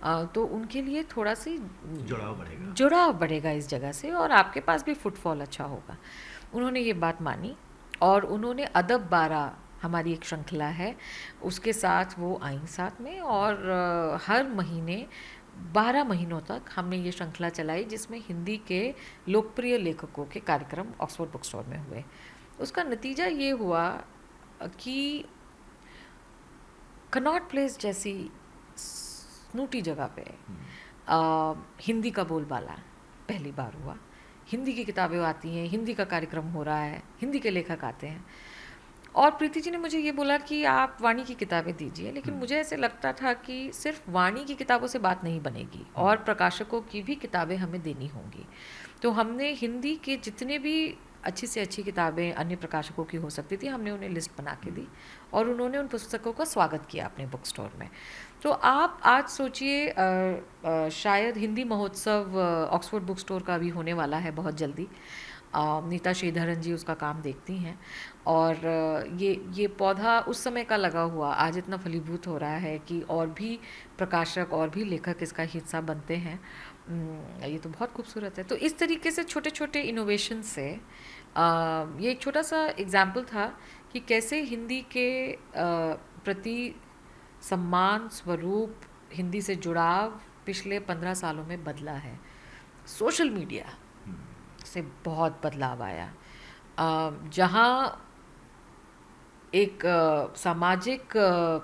तो उनके लिए थोड़ा सी जुड़ाव बढ़ेगा इस जगह से, और आपके पास भी फुटफॉल अच्छा होगा। उन्होंने ये बात मानी, और उन्होंने अदब 12 हमारी एक श्रृंखला है, उसके साथ वो आई साथ में, और हर महीने 12 महीनों तक हमने ये श्रृंखला चलाई जिसमें हिंदी के लोकप्रिय लेखकों के कार्यक्रम ऑक्सफोर्ड बुक स्टोर में हुए। उसका नतीजा ये हुआ कि कनॉट प्लेस जैसी स्नूटी जगह पे हिंदी का बोलबाला पहली बार हुआ। हिंदी की किताबें आती हैं, हिंदी का कार्यक्रम हो रहा है, हिंदी के लेखक आते हैं। और प्रीति जी ने मुझे ये बोला कि आप वाणी की किताबें दीजिए, लेकिन मुझे ऐसे लगता था कि सिर्फ वाणी की किताबों से बात नहीं बनेगी और प्रकाशकों की भी किताबें हमें देनी होंगी। तो हमने हिंदी के जितने भी अच्छी से अच्छी किताबें अन्य प्रकाशकों की हो सकती थी, हमने उन्हें लिस्ट बना के दी और उन्होंने उन पुस्तकों का स्वागत किया अपने बुक स्टोर में। तो आप आज सोचिए शायद हिंदी महोत्सव ऑक्सफोर्ड बुक स्टोर का भी होने वाला है बहुत जल्दी। नीता श्रीधरन जी उसका काम देखती हैं और ये पौधा उस समय का लगा हुआ आज इतना फलीभूत हो रहा है कि और भी प्रकाशक और भी लेखक इसका हिस्सा बनते हैं। ये तो बहुत खूबसूरत है। तो इस तरीके से छोटे छोटे इनोवेशन से ये एक छोटा सा एग्जाम्पल था कि कैसे हिंदी के प्रति सम्मान, स्वरूप, हिंदी से जुड़ाव पिछले 15 सालों में बदला है। सोशल मीडिया से बहुत बदलाव आया। जहाँ एक सामाजिक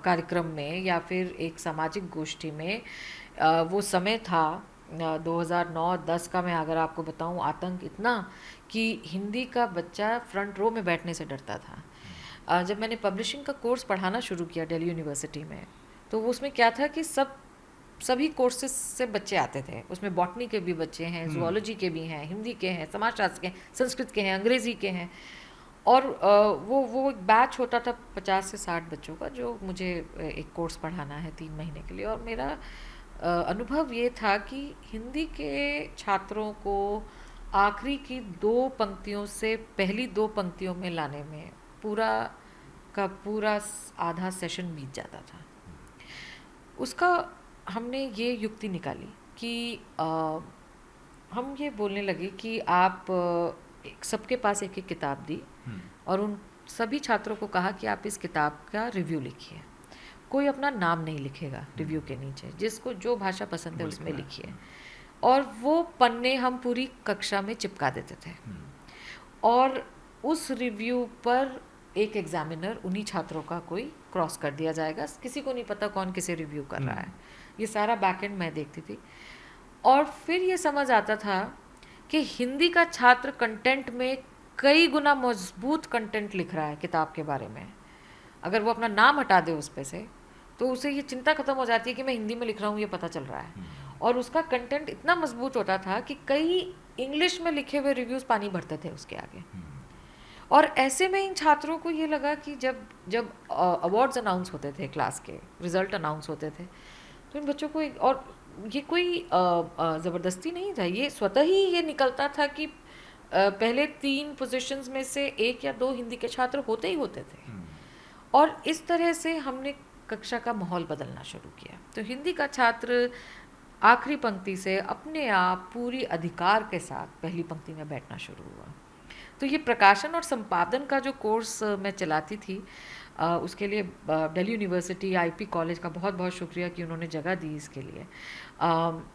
कार्यक्रम में या फिर एक सामाजिक गोष्ठी में वो समय था 2009-10 का, मैं अगर आपको बताऊं, आतंक इतना कि हिंदी का बच्चा फ्रंट रो में बैठने से डरता था। जब मैंने पब्लिशिंग का कोर्स पढ़ाना शुरू किया दिल्ली यूनिवर्सिटी में, तो वो उसमें क्या था कि सभी कोर्सेज से बच्चे आते थे। उसमें बॉटनी के भी बच्चे हैं, जूलॉजी के भी हैं, हिंदी के हैं, समाजशास्त्र के हैं, संस्कृत के हैं, अंग्रेज़ी के हैं। और वो एक बैच होता था 50 से 60 बच्चों का, जो मुझे एक कोर्स पढ़ाना है 3 महीने के लिए। और मेरा अनुभव ये था कि हिंदी के छात्रों को आखिरी की 2 पंक्तियों से पहली 2 पंक्तियों में लाने में पूरा का पूरा आधा सेशन बीत जाता था। उसका हमने ये युक्ति निकाली कि हम ये बोलने लगे कि आप सबके पास एक एक किताब दी और उन सभी छात्रों को कहा कि आप इस किताब का रिव्यू लिखिए। कोई अपना नाम नहीं लिखेगा रिव्यू के नीचे, जिसको जो भाषा पसंद है उसमें लिखिए। और वो पन्ने हम पूरी कक्षा में चिपका देते थे और उस रिव्यू पर एक एग्जामिनर उन्हीं छात्रों का कोई क्रॉस कर दिया जाएगा। किसी को नहीं पता कौन किसे रिव्यू कर रहा है। ये सारा बैकएंड मैं देखती थी और फिर ये समझ आता था कि हिंदी का छात्र कंटेंट में कई गुना मजबूत कंटेंट लिख रहा है किताब के बारे में। अगर वो अपना नाम हटा दे उस पे से, तो उसे ये चिंता खत्म हो जाती है कि मैं हिंदी में लिख रहा हूँ, ये पता चल रहा है। और उसका कंटेंट इतना मजबूत होता था कि कई इंग्लिश में लिखे हुए रिव्यूज़ पानी भरते थे उसके आगे। और ऐसे में इन छात्रों को ये लगा कि जब अवार्ड्स अनाउंस होते थे, क्लास के रिजल्ट अनाउंस होते थे, तो इन बच्चों को और ये कोई ज़बरदस्ती नहीं था, ये स्वतः ही ये निकलता था कि पहले 3 पोजीशंस में से 1 या 2 हिंदी के छात्र होते ही होते थे। और इस तरह से हमने कक्षा का माहौल बदलना शुरू किया। तो हिंदी का छात्र आखिरी पंक्ति से अपने आप पूरी अधिकार के साथ पहली पंक्ति में बैठना शुरू हुआ। तो ये प्रकाशन और संपादन का जो कोर्स मैं चलाती थी, उसके लिए दिल्ली यूनिवर्सिटी, आईपी कॉलेज का बहुत बहुत शुक्रिया कि उन्होंने जगह दी इसके लिए।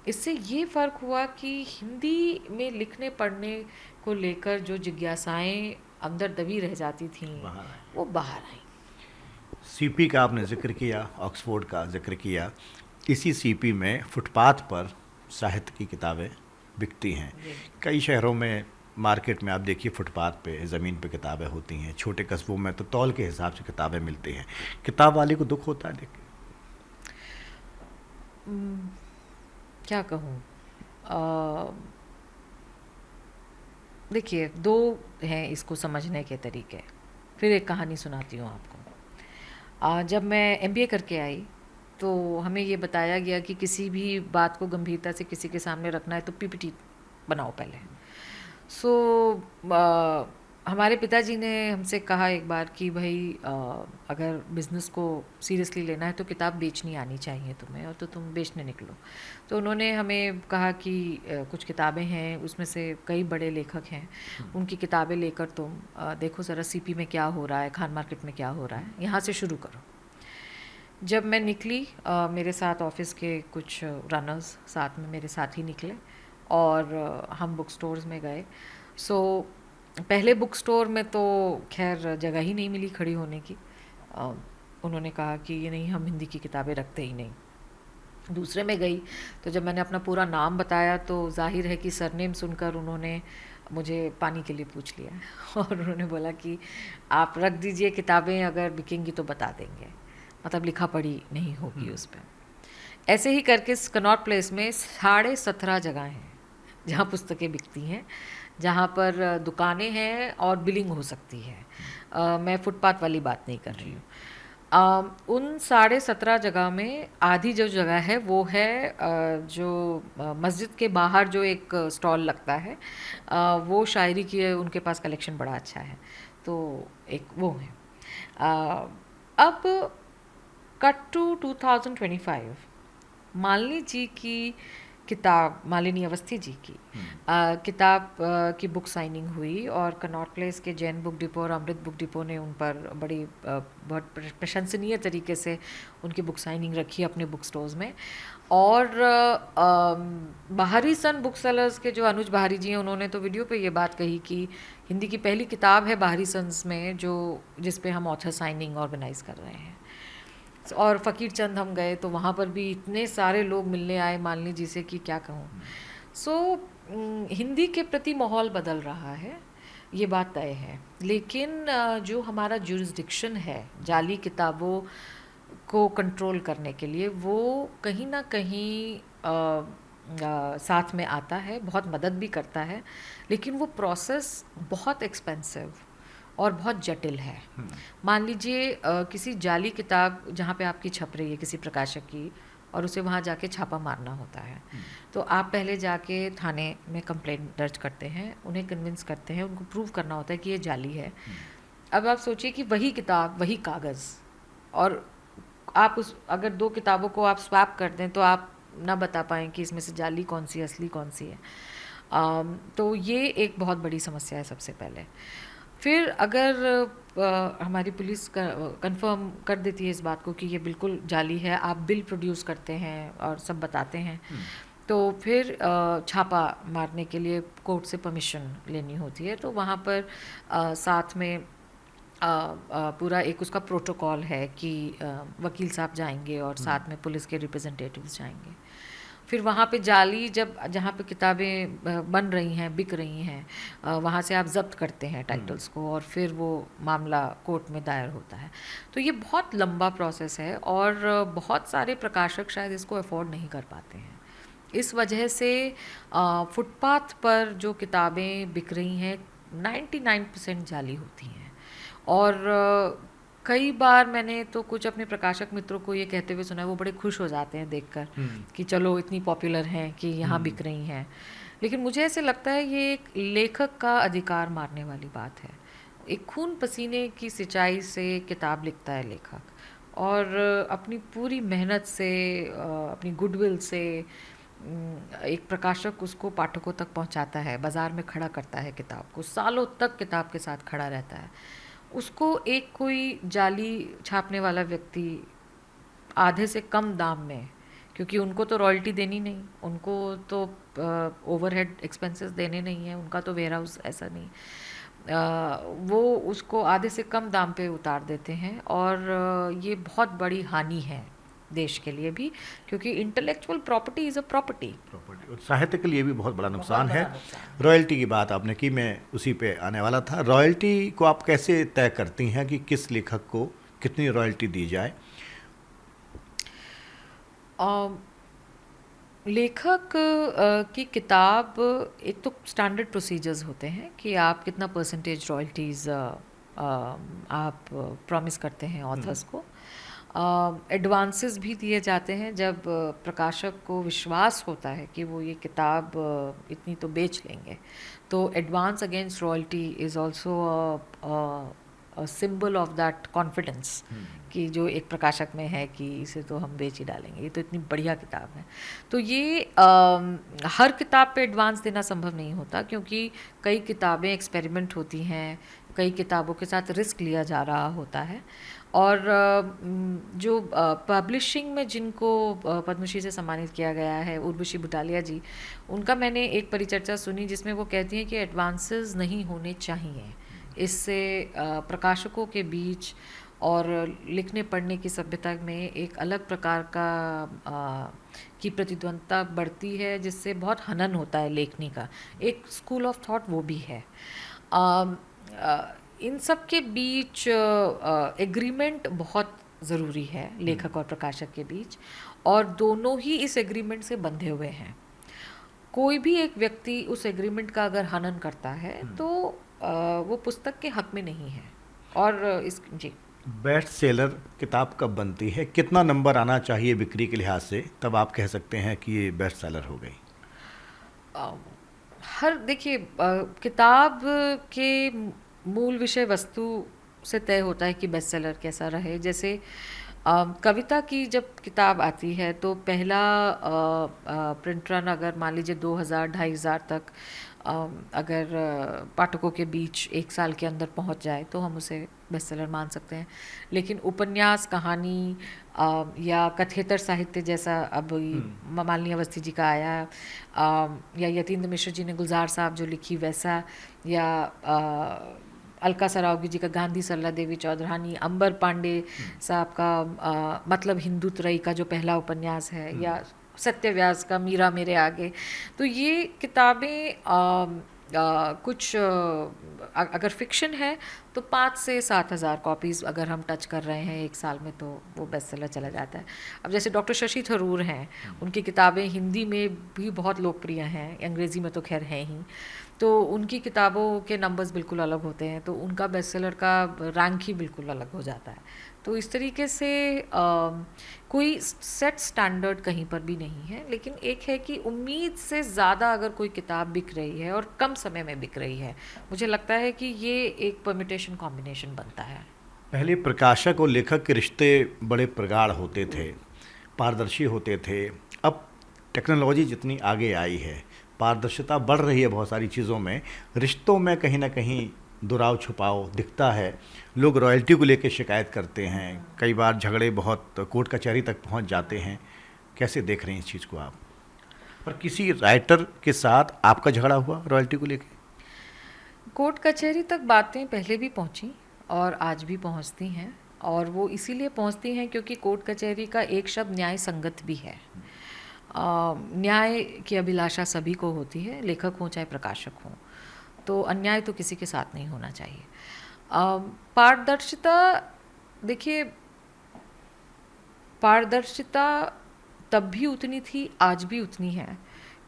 इससे ये फ़र्क हुआ कि हिंदी में लिखने पढ़ने को लेकर जो जिज्ञासाएं अंदर दबी रह जाती थीं, वो बाहर आई। सीपी का आपने जिक्र किया, ऑक्सफोर्ड का जिक्र किया। इसी सीपी में फुटपाथ पर साहित्य की किताबें बिकती हैं। कई शहरों में, मार्केट में आप देखिए, फुटपाथ पे, ज़मीन पे किताबें होती हैं। छोटे कस्बों में तो तौल के हिसाब से किताबें मिलती हैं। किताब वाले को दुख होता है देख के? क्या कहूँ, देखिए 2 हैं इसको समझने के तरीके। फिर एक कहानी सुनाती हूँ आपको। जब मैं एमबीए करके आई तो हमें ये बताया गया कि किसी भी बात को गंभीरता से किसी के सामने रखना है तो पीपीटी बनाओ पहले। हमारे पिताजी ने हमसे कहा एक बार कि भाई अगर बिज़नेस को सीरियसली लेना है तो किताब बेचनी आनी चाहिए तुम्हें, और तो तुम बेचने निकलो। तो उन्होंने हमें कहा कि कुछ किताबें हैं, उसमें से कई बड़े लेखक हैं, उनकी किताबें लेकर तुम देखो ज़रा सीपी में क्या हो रहा है, खान मार्केट में क्या हो रहा है, यहाँ से शुरू करो। जब मैं निकली मेरे साथ ऑफिस के कुछ रनर्स साथ में मेरे साथ ही निकले और हम बुक स्टोर्स में गए। सो पहले बुक स्टोर में तो खैर जगह ही नहीं मिली खड़ी होने की। अ, उन्होंने कहा कि ये नहीं, हम हिंदी की किताबें रखते ही नहीं। दूसरे में गई तो जब मैंने अपना पूरा नाम बताया तो जाहिर है कि सरनेम सुनकर उन्होंने मुझे पानी के लिए पूछ लिया और उन्होंने बोला कि आप रख दीजिए किताबें, अगर बिकेंगी तो बता देंगे, मतलब लिखा पढ़ी नहीं होगी उस पर। ऐसे ही करके कनॉट प्लेस में 17.5 जगह हैं जहाँ पुस्तकें बिकती हैं, जहाँ पर दुकानें हैं और बिलिंग हो सकती है। मैं फुटपाथ वाली बात नहीं कर रही हूँ। उन 17.5 जगह में आधी जो जगह है वो है जो मस्जिद के बाहर जो एक स्टॉल लगता है, वो शायरी की उनके पास कलेक्शन बड़ा अच्छा है, तो एक वो है। अब कट टू 2025, मालिनी जी की किताब, मालिनी अवस्थी जी की किताब की बुक साइनिंग हुई और कनॉट प्लेस के जैन बुक डिपो और अमृत बुक डिपो ने उन पर बड़ी बहुत प्रशंसनीय तरीके से उनकी बुक साइनिंग रखी अपने बुक स्टोर्स में। और बाहरी सन बुक सेलर्स के जो अनुज बाहरी जी हैं, उन्होंने तो वीडियो पे ये बात कही कि हिंदी की पहली किताब है बाहरी सन्स में जो जिस पे हम ऑथर साइनिंग ऑर्गेनाइज कर रहे हैं। और फ़कीर चंद हम गए तो वहाँ पर भी इतने सारे लोग मिलने आए मालिनी जी से कि क्या कहूँ। सो हिंदी के प्रति माहौल बदल रहा है, ये बात तय है। लेकिन जो हमारा जुरिस्डिक्शन है जाली किताबों को कंट्रोल करने के लिए, वो कहीं ना कहीं साथ में आता है, बहुत मदद भी करता है, लेकिन वो प्रोसेस बहुत एक्सपेंसिव और बहुत जटिल है। मान लीजिए किसी जाली किताब जहाँ पे आपकी छप रही है किसी प्रकाशक की और उसे वहाँ जाके छापा मारना होता है, तो आप पहले जाके थाने में कंप्लेंट दर्ज करते हैं, उन्हें कन्विंस करते हैं, उनको प्रूव करना होता है कि ये जाली है। अब आप सोचिए कि वही किताब, वही कागज़, और आप उस अगर 2 किताबों को आप स्वैप कर दें तो आप ना बता पाएँ कि इसमें से जाली कौन सी असली कौन सी है। तो ये एक बहुत बड़ी समस्या है सबसे पहले। फिर अगर हमारी पुलिस कंफर्म कर देती है इस बात को कि ये बिल्कुल जाली है, आप बिल प्रोड्यूस करते हैं और सब बताते हैं, तो फिर छापा मारने के लिए कोर्ट से परमिशन लेनी होती है। तो वहाँ पर साथ में पूरा एक उसका प्रोटोकॉल है कि वकील साहब जाएंगे और साथ में पुलिस के रिप्रेजेंटेटिव्स जाएंगे। फिर वहाँ पे जाली जहाँ पे किताबें बन रही हैं, बिक रही हैं, वहाँ से आप जब्त करते हैं टाइटल्स को और फिर वो मामला कोर्ट में दायर होता है। तो ये बहुत लंबा प्रोसेस है और बहुत सारे प्रकाशक शायद इसको अफोर्ड नहीं कर पाते हैं। इस वजह से फुटपाथ पर जो किताबें बिक रही हैं 99% जाली होती हैं। और कई बार मैंने तो कुछ अपने प्रकाशक मित्रों को ये कहते हुए सुना है, वो बड़े खुश हो जाते हैं देखकर कि चलो इतनी पॉपुलर हैं कि यहाँ बिक रही हैं। लेकिन मुझे ऐसे लगता है ये एक लेखक का अधिकार मारने वाली बात है। एक खून पसीने की सिंचाई से किताब लिखता है लेखक और अपनी पूरी मेहनत से, अपनी गुडविल से एक प्रकाशक उसको पाठकों तक पहुंचाता है, बाज़ार में खड़ा करता है किताब को, सालों तक किताब के साथ खड़ा रहता है। उसको एक कोई जाली छापने वाला व्यक्ति आधे से कम दाम में, क्योंकि उनको तो रॉयल्टी देनी नहीं, उनको तो ओवरहेड एक्सपेंसेस देने नहीं है, उनका तो वेयर हाउस ऐसा नहीं, वो उसको आधे से कम दाम पे उतार देते हैं। और ये बहुत बड़ी हानि है देश के लिए भी, क्योंकि intellectual property is a property. साहित्य के लिए भी बहुत बड़ा नुकसान है। रॉयल्टी की बात आपने की, मैं उसी पे आने वाला था। रॉयल्टी को आप कैसे तय करती हैं कि किस लेखक को कितनी रॉयल्टी दी जाए? लेखक की किताब, एक तो स्टैंडर्ड प्रोसीजर्स होते हैं कि आप कितना परसेंटेज रॉयल्टीज़ आप प्रॉमिस करते हैं ऑथर्स को। एडवांसेस भी दिए जाते हैं जब प्रकाशक को विश्वास होता है कि वो ये किताब इतनी तो बेच लेंगे, तो advance against royalty is also symbol of that confidence कि जो एक प्रकाशक में है कि इसे तो हम बेच ही डालेंगे, ये तो इतनी बढ़िया किताब है। तो ये हर किताब पे एडवांस देना संभव नहीं होता, क्योंकि कई किताबें एक्सपेरिमेंट होती हैं, कई किताबों के साथ रिस्क लिया जा रहा होता है। और जो पब्लिशिंग में जिनको पद्मश्री से सम्मानित किया गया है, उर्वशी बुटालिया जी, उनका मैंने एक परिचर्चा सुनी जिसमें वो कहती हैं कि एडवांसेस नहीं होने चाहिए। इससे प्रकाशकों के बीच और लिखने पढ़ने की सभ्यता में एक अलग प्रकार का की प्रतिद्वंदता बढ़ती है, जिससे बहुत हनन होता है लेखनी का। एक स्कूल ऑफ थॉट वो भी है। इन सब के बीच एग्रीमेंट बहुत ज़रूरी है लेखक और प्रकाशक के बीच, और दोनों ही इस एग्रीमेंट से बंधे हुए हैं। कोई भी एक व्यक्ति उस एग्रीमेंट का अगर हनन करता है तो वो पुस्तक के हक में नहीं है। और इस जी, बेस्ट सेलर किताब कब बनती है, कितना नंबर आना चाहिए बिक्री के लिहाज से, तब आप कह सकते हैं कि ये बेस्ट सेलर हो गई? हर देखिए, किताब के मूल विषय वस्तु से तय होता है कि बेस्ट सेलर कैसा रहे। जैसे कविता की जब किताब आती है तो पहला प्रिंट रन अगर मान लीजिए 2000-2500 तक अगर पाठकों के बीच एक साल के अंदर पहुंच जाए तो हम उसे बेस्ट सेलर मान सकते हैं। लेकिन उपन्यास, कहानी या कथेतर साहित्य जैसा अब मालिनी अवस्थी जी का आया, या यतीन्द्र मिश्र जी ने गुलजार साहब जो लिखी वैसा, या अलका सरावगी जी का गांधी सरला देवी चौधरानी, अंबर पांडे साहब का मतलब हिंदुत्रयी का जो पहला उपन्यास है, या सत्यव्यास का मीरा मेरे आगे। तो ये किताबें कुछ अगर फिक्शन है तो 5 से 7 हज़ार कॉपीज़ अगर हम टच कर रहे हैं एक साल में तो वो बेस्ट सेलर चला जाता है। अब जैसे डॉक्टर शशि थरूर हैं, उनकी किताबें हिंदी में भी बहुत लोकप्रिय हैं, अंग्रेज़ी में तो खैर हैं ही, तो उनकी किताबों के नंबर्स बिल्कुल अलग होते हैं, तो उनका बेस्ट सेलर का रैंक ही बिल्कुल अलग हो जाता है। तो इस तरीके से कोई सेट स्टैंडर्ड कहीं पर भी नहीं है, लेकिन एक है कि उम्मीद से ज़्यादा अगर कोई किताब बिक रही है और कम समय में बिक रही है, मुझे लगता है कि ये एक परम्यूटेशन कॉम्बिनेशन बनता है। पहले प्रकाशक और लेखक के रिश्ते बड़े प्रगाढ़ होते थे, पारदर्शी होते थे। अब टेक्नोलॉजी जितनी आगे आई है, पारदर्शिता बढ़ रही है बहुत सारी चीज़ों में, रिश्तों में कहीं ना कहीं दुराव छुपाव दिखता है। लोग रॉयल्टी को लेकर शिकायत करते हैं, कई बार झगड़े बहुत कोर्ट कचहरी तक पहुंच जाते हैं। कैसे देख रहे हैं इस चीज़ को आप? पर किसी राइटर के साथ आपका झगड़ा हुआ रॉयल्टी को लेकर? कोर्ट कचहरी तक बातें पहले भी पहुंची और आज भी पहुंचती हैं, और वो इसीलिए पहुंचती हैं क्योंकि कोर्ट कचहरी का एक शब्द न्याय संगत भी है। न्याय की अभिलाषा सभी को होती है, लेखक हों चाहे प्रकाशक हों, तो अन्याय तो किसी के साथ नहीं होना चाहिए। पारदर्शिता, देखिए पारदर्शिता तब भी उतनी थी, आज भी उतनी है।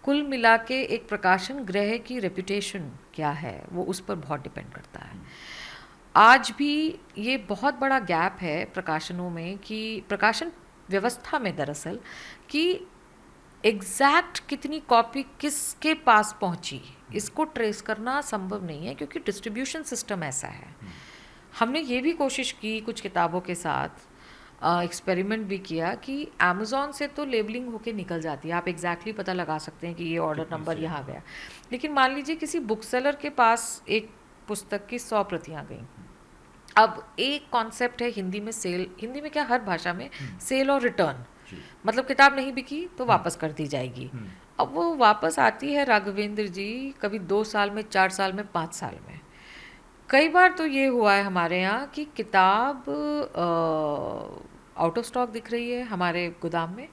कुल मिला के एक प्रकाशन गृह की रेपुटेशन क्या है वो उस पर बहुत डिपेंड करता है। आज भी ये बहुत बड़ा गैप है प्रकाशनों में, कि प्रकाशन व्यवस्था में दरअसल, कि एग्जैक्ट कितनी कॉपी किसके पास पहुंची इसको ट्रेस करना संभव नहीं है, क्योंकि डिस्ट्रीब्यूशन सिस्टम ऐसा है। हमने ये भी कोशिश की कुछ किताबों के साथ, एक्सपेरिमेंट भी किया कि अमेज़ॉन से तो लेबलिंग होके निकल जाती है, आप एग्जैक्टली पता लगा सकते हैं कि ये ऑर्डर नंबर यहाँ गया। लेकिन मान लीजिए किसी बुक सेलर के पास एक पुस्तक की 100 प्रतियाँ गई। अब एक कॉन्सेप्ट है हिंदी में सेल, हिंदी में क्या हर भाषा में सेल और रिटर्न, मतलब किताब नहीं बिकी तो वापस कर दी जाएगी। अब वो वापस आती है राघवेंद्र जी कभी 2 साल में, 4 साल में, 5 साल में। कई बार तो ये हुआ है हमारे यहाँ कि किताब आउट ऑफ स्टॉक दिख रही है हमारे गोदाम में,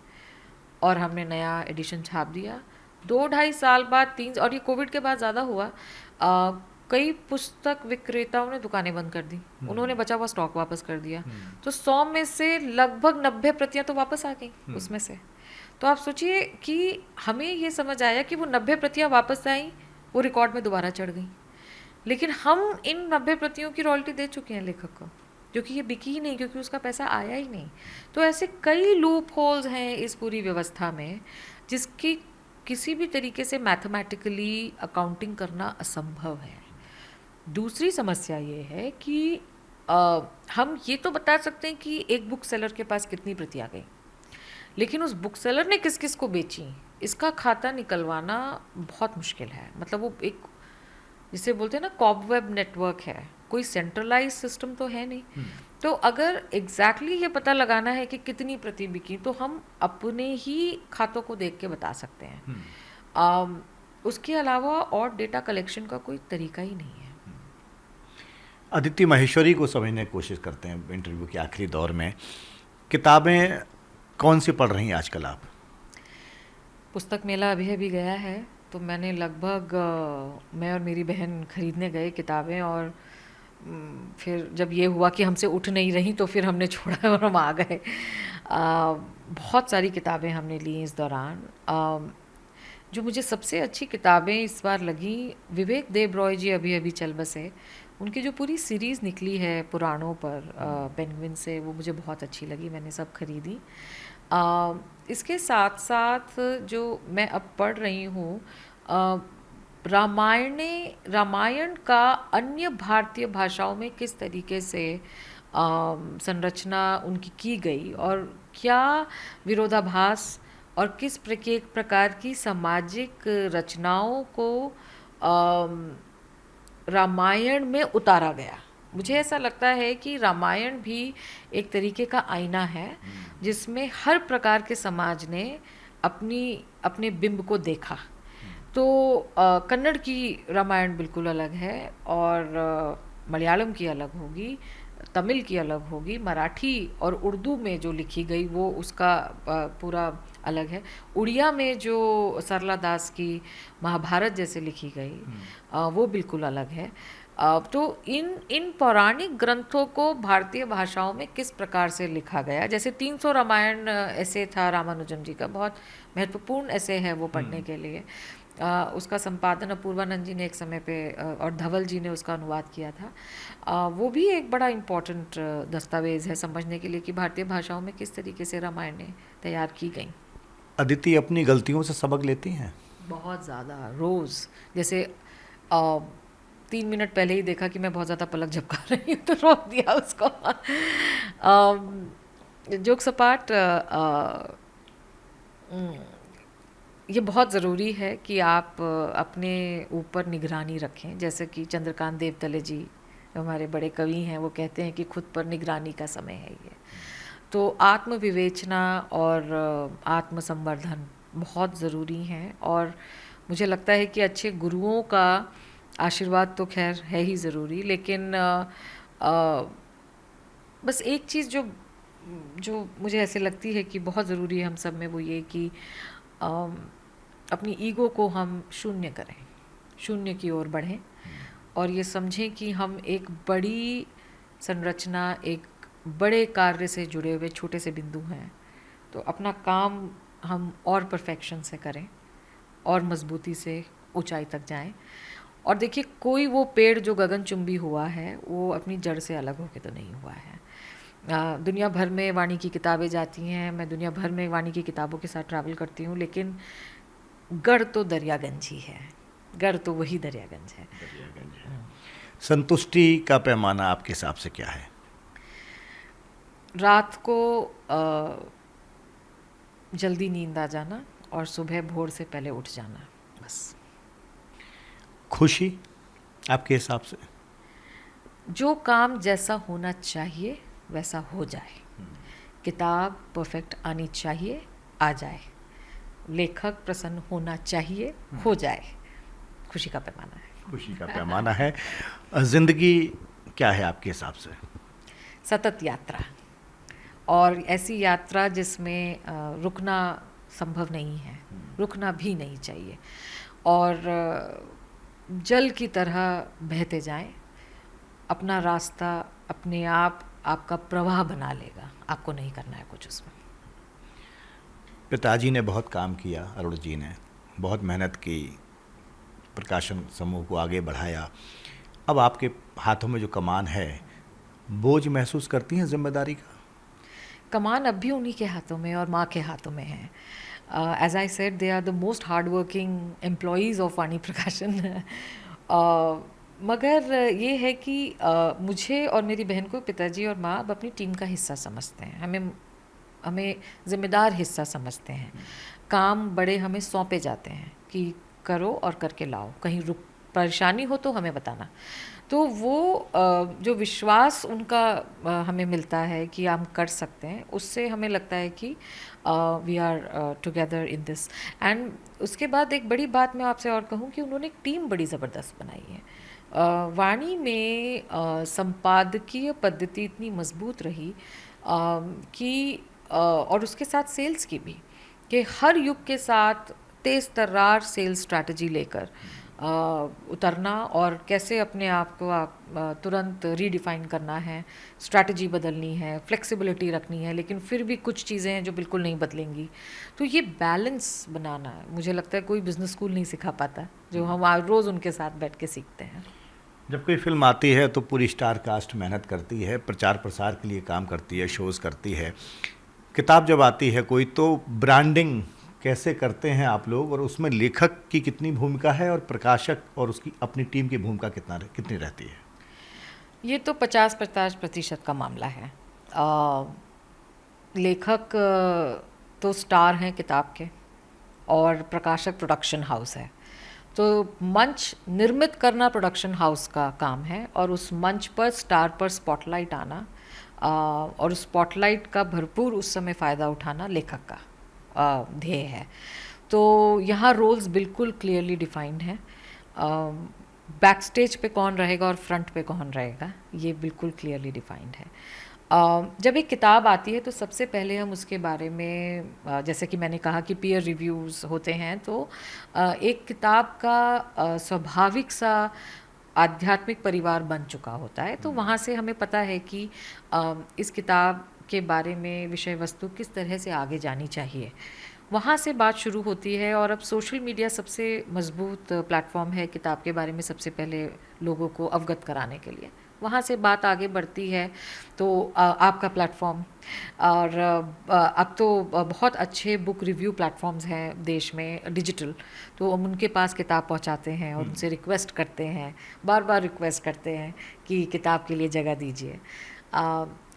और हमने नया एडिशन छाप दिया। 2-2.5 साल बाद 3, और ये कोविड के बाद ज़्यादा हुआ, कई पुस्तक विक्रेताओं ने दुकानें बंद कर दी, उन्होंने बचा हुआ स्टॉक वापस कर दिया। तो 100 में से लगभग 90 प्रतियां तो वापस आ गई उसमें से। तो आप सोचिए कि हमें ये समझ आया कि वो 90 प्रतियां वापस आई, वो रिकॉर्ड में दोबारा चढ़ गई, लेकिन हम इन 90 प्रतियों की रॉयल्टी दे चुके हैं लेखक को, क्योंकि ये बिकी ही नहीं, क्योंकि उसका पैसा आया ही नहीं। तो ऐसे कई लूप होल्स हैं इस पूरी व्यवस्था में, जिसकी किसी भी तरीके से मैथमेटिकली अकाउंटिंग करना असंभव है। दूसरी समस्या ये है कि हम ये तो बता सकते हैं कि एक बुक सेलर के पास कितनी प्रतियां गई, लेकिन उस बुक सेलर ने किस किस को बेची इसका खाता निकलवाना बहुत मुश्किल है। मतलब वो एक जिसे बोलते हैं ना कॉबवेब नेटवर्क है, कोई सेंट्रलाइज सिस्टम तो है नहीं। तो अगर एग्जैक्टली ये पता लगाना है कि कितनी प्रति बिकी, तो हम अपने ही खातों को देख के बता सकते हैं। उसके अलावा और डेटा कलेक्शन का कोई तरीका ही नहीं है। अदिति माहेश्वरी को समझने की कोशिश करते हैं इंटरव्यू के आखिरी दौर में। किताबें कौन सी पढ़ रही हैं आजकल आप? पुस्तक मेला अभी अभी गया है, तो मैंने लगभग मैं और मेरी बहन खरीदने गए किताबें, और फिर जब ये हुआ कि हमसे उठ नहीं रही तो फिर हमने छोड़ा और हम आ गए। बहुत सारी किताबें हमने ली इस दौरान। जो मुझे सबसे अच्छी किताबें इस बार लगी, विवेक देबरॉय जी अभी अभी चल बसे, उनकी जो पूरी सीरीज़ निकली है पुराणों पर पेंगुइन से, वो मुझे बहुत अच्छी लगी, मैंने सब खरीदी। इसके साथ साथ जो मैं अब पढ़ रही हूँ, रामायण का अन्य भारतीय भाषाओं में किस तरीके से संरचना उनकी की गई, और क्या विरोधाभास और किस प्रकार की सामाजिक रचनाओं को रामायण में उतारा गया। मुझे ऐसा लगता है कि रामायण भी एक तरीके का आईना है, जिसमें हर प्रकार के समाज ने अपने बिंब को देखा। तो कन्नड़ की रामायण बिल्कुल अलग है, और मलयालम की अलग होगी, तमिल की अलग होगी, मराठी और उर्दू में जो लिखी गई वो उसका पूरा अलग है, उड़िया में जो सरला दास की महाभारत जैसे लिखी गई वो बिल्कुल अलग है। तो इन पौराणिक ग्रंथों को भारतीय भाषाओं में किस प्रकार से लिखा गया, जैसे 300 रामायण ऐसे था रामानुजम जी का, बहुत महत्वपूर्ण ऐसे है वो पढ़ने के लिए। उसका संपादन अपूर्वानंद जी ने एक समय पे और धवल जी ने उसका अनुवाद किया था। वो भी एक बड़ा इम्पोर्टेंट दस्तावेज़ है समझने के लिए कि भारतीय भाषाओं में किस तरीके से रामायण तैयार की गई। अदिति अपनी गलतियों से सबक लेती हैं? बहुत ज़्यादा, रोज़। जैसे 3 मिनट पहले ही देखा कि मैं बहुत ज़्यादा पलक झपका रही हूँ तो रोक दिया उसको। जोक सपाट, ये बहुत ज़रूरी है कि आप अपने ऊपर निगरानी रखें। जैसे कि चंद्रकांत देवतले जी हमारे बड़े कवि हैं, वो कहते हैं कि खुद पर निगरानी का समय है ये। तो आत्मविवेचना और आत्मसंवर्धन बहुत ज़रूरी हैं, और मुझे लगता है कि अच्छे गुरुओं का आशीर्वाद तो खैर है ही ज़रूरी, लेकिन बस एक चीज़ जो मुझे ऐसे लगती है कि बहुत ज़रूरी है हम सब में, वो ये कि अपनी ईगो को हम शून्य करें, शून्य की ओर बढ़ें, और ये समझें कि हम एक बड़ी संरचना, एक बड़े कार्य से जुड़े हुए छोटे से बिंदु हैं। तो अपना काम हम और परफेक्शन से करें और मजबूती से ऊंचाई तक जाएं। और देखिए, कोई वो पेड़ जो गगनचुंबी हुआ है वो अपनी जड़ से अलग होके तो नहीं हुआ है। दुनिया भर में वाणी की किताबें जाती हैं, मैं दुनिया भर में वाणी की किताबों के साथ ट्रैवल करती हूँ, लेकिन गढ़ तो दरियागंज ही है, गढ़ तो वही दरियागंज है। संतुष्टि का पैमाना आपके हिसाब से क्या है? रात को जल्दी नींद आ जाना और सुबह भोर से पहले उठ जाना, बस। खुशी आपके हिसाब से? जो काम जैसा होना चाहिए वैसा हो जाए। किताब परफेक्ट आनी चाहिए, आ जाए। लेखक प्रसन्न होना चाहिए, हो जाए। खुशी का पैमाना है। खुशी का पैमाना है। जिंदगी क्या है आपके हिसाब से? सतत यात्रा, और ऐसी यात्रा जिसमें रुकना संभव नहीं है, रुकना भी नहीं चाहिए, और जल की तरह बहते जाएं। अपना रास्ता अपने आप आपका प्रवाह बना लेगा, आपको नहीं करना है कुछ उसमें। पिताजी ने बहुत काम किया, अरुण जी ने बहुत मेहनत की, प्रकाशन समूह को आगे बढ़ाया। अब आपके हाथों में जो कमान है, बोझ महसूस करती हैं जिम्मेदारी का? कमान अब भी उन्हीं के हाथों में और माँ के हाथों में है। As I said, they are the most hard working employees of Vani Prakashan. मगर ये है कि मुझे और मेरी बहन को पिताजी और माँ अब अपनी टीम का हिस्सा समझते हैं, हमें ज़िम्मेदार हिस्सा समझते हैं। काम बड़े हमें सौंपे जाते हैं कि करो और करके लाओ, कहीं परेशानी हो तो हमें बताना। तो वो जो विश्वास उनका हमें मिलता है कि हम कर सकते हैं, उससे हमें लगता है कि we are together in this. And उसके बाद एक बड़ी बात मैं आपसे और कहूँ कि उन्होंने एक टीम बड़ी ज़बरदस्त बनाई है। वाणी में संपादकीय पद्धति इतनी मजबूत रही कि और उसके साथ सेल्स की भी, कि हर युग के साथ तेज़ तर्रार सेल्स स्ट्रैटेजी लेकर उतरना और कैसे अपने आप को आप तुरंत रीडिफाइन करना है, स्ट्रैटेजी बदलनी है, फ्लेक्सिबिलिटी रखनी है, लेकिन फिर भी कुछ चीज़ें हैं जो बिल्कुल नहीं बदलेंगी। तो ये बैलेंस बनाना है, मुझे लगता है कोई बिजनेस स्कूल नहीं सिखा पाता, जो हम रोज़ उनके साथ बैठ के सीखते हैं। जब कोई फिल्म आती है तो पूरी स्टार कास्ट मेहनत करती है, प्रचार प्रसार के लिए काम करती है, शोज़ करती है। किताब जब आती है कोई, तो ब्रांडिंग कैसे करते हैं आप लोग, और उसमें लेखक की कितनी भूमिका है और प्रकाशक और उसकी अपनी टीम की भूमिका कितनी रहती है? ये तो 50-50% का मामला है। लेखक तो स्टार हैं किताब के, और प्रकाशक प्रोडक्शन हाउस है। तो मंच निर्मित करना प्रोडक्शन हाउस का काम है, और उस मंच पर स्टार पर स्पॉटलाइट आना और उस स्पॉटलाइट का भरपूर उस समय फ़ायदा उठाना लेखक का ध्येय है। तो यहाँ रोल्स बिल्कुल क्लियरली डिफाइंड हैं। बैक स्टेज पे कौन रहेगा और फ्रंट पे कौन रहेगा, ये बिल्कुल क्लियरली डिफाइंड है। जब एक किताब आती है तो सबसे पहले हम उसके बारे में जैसे कि मैंने कहा कि पीयर रिव्यूज़ होते हैं, तो एक किताब का स्वाभाविक सा आध्यात्मिक परिवार बन चुका होता है। तो वहाँ से हमें पता है कि इस किताब के बारे में विषय वस्तु किस तरह से आगे जानी चाहिए, वहाँ से बात शुरू होती है। और अब सोशल मीडिया सबसे मजबूत प्लेटफॉर्म है किताब के बारे में सबसे पहले लोगों को अवगत कराने के लिए, वहाँ से बात आगे बढ़ती है। तो आपका प्लेटफॉर्म, और अब तो बहुत अच्छे बुक रिव्यू प्लेटफॉर्म्स हैं देश में डिजिटल, तो हम उनके पास किताब पहुँचाते हैं और उनसे रिक्वेस्ट करते हैं, बार बार रिक्वेस्ट करते हैं कि किताब के लिए जगह दीजिए।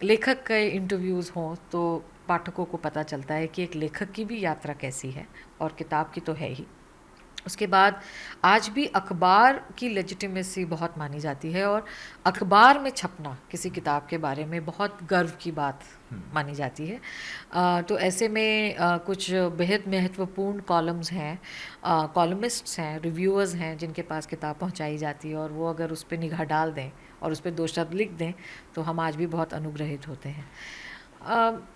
लेखक के इंटरव्यूज़ हों तो पाठकों को पता चलता है कि एक लेखक की भी यात्रा कैसी है, और किताब की तो है ही। उसके बाद आज भी अखबार की लेजिटिमेसी बहुत मानी जाती है, और अखबार में छपना किसी किताब के बारे में बहुत गर्व की बात मानी जाती है। तो ऐसे में कुछ बेहद महत्वपूर्ण कॉलम्स हैं, कॉलमिस्ट्स हैं, रिव्यूअर्स हैं, जिनके पास किताब पहुंचाई जाती है, और वो अगर उस पर निगाह डाल दें और उस पर 2 शब्द लिख दें तो हम आज भी बहुत अनुग्रहित होते हैं।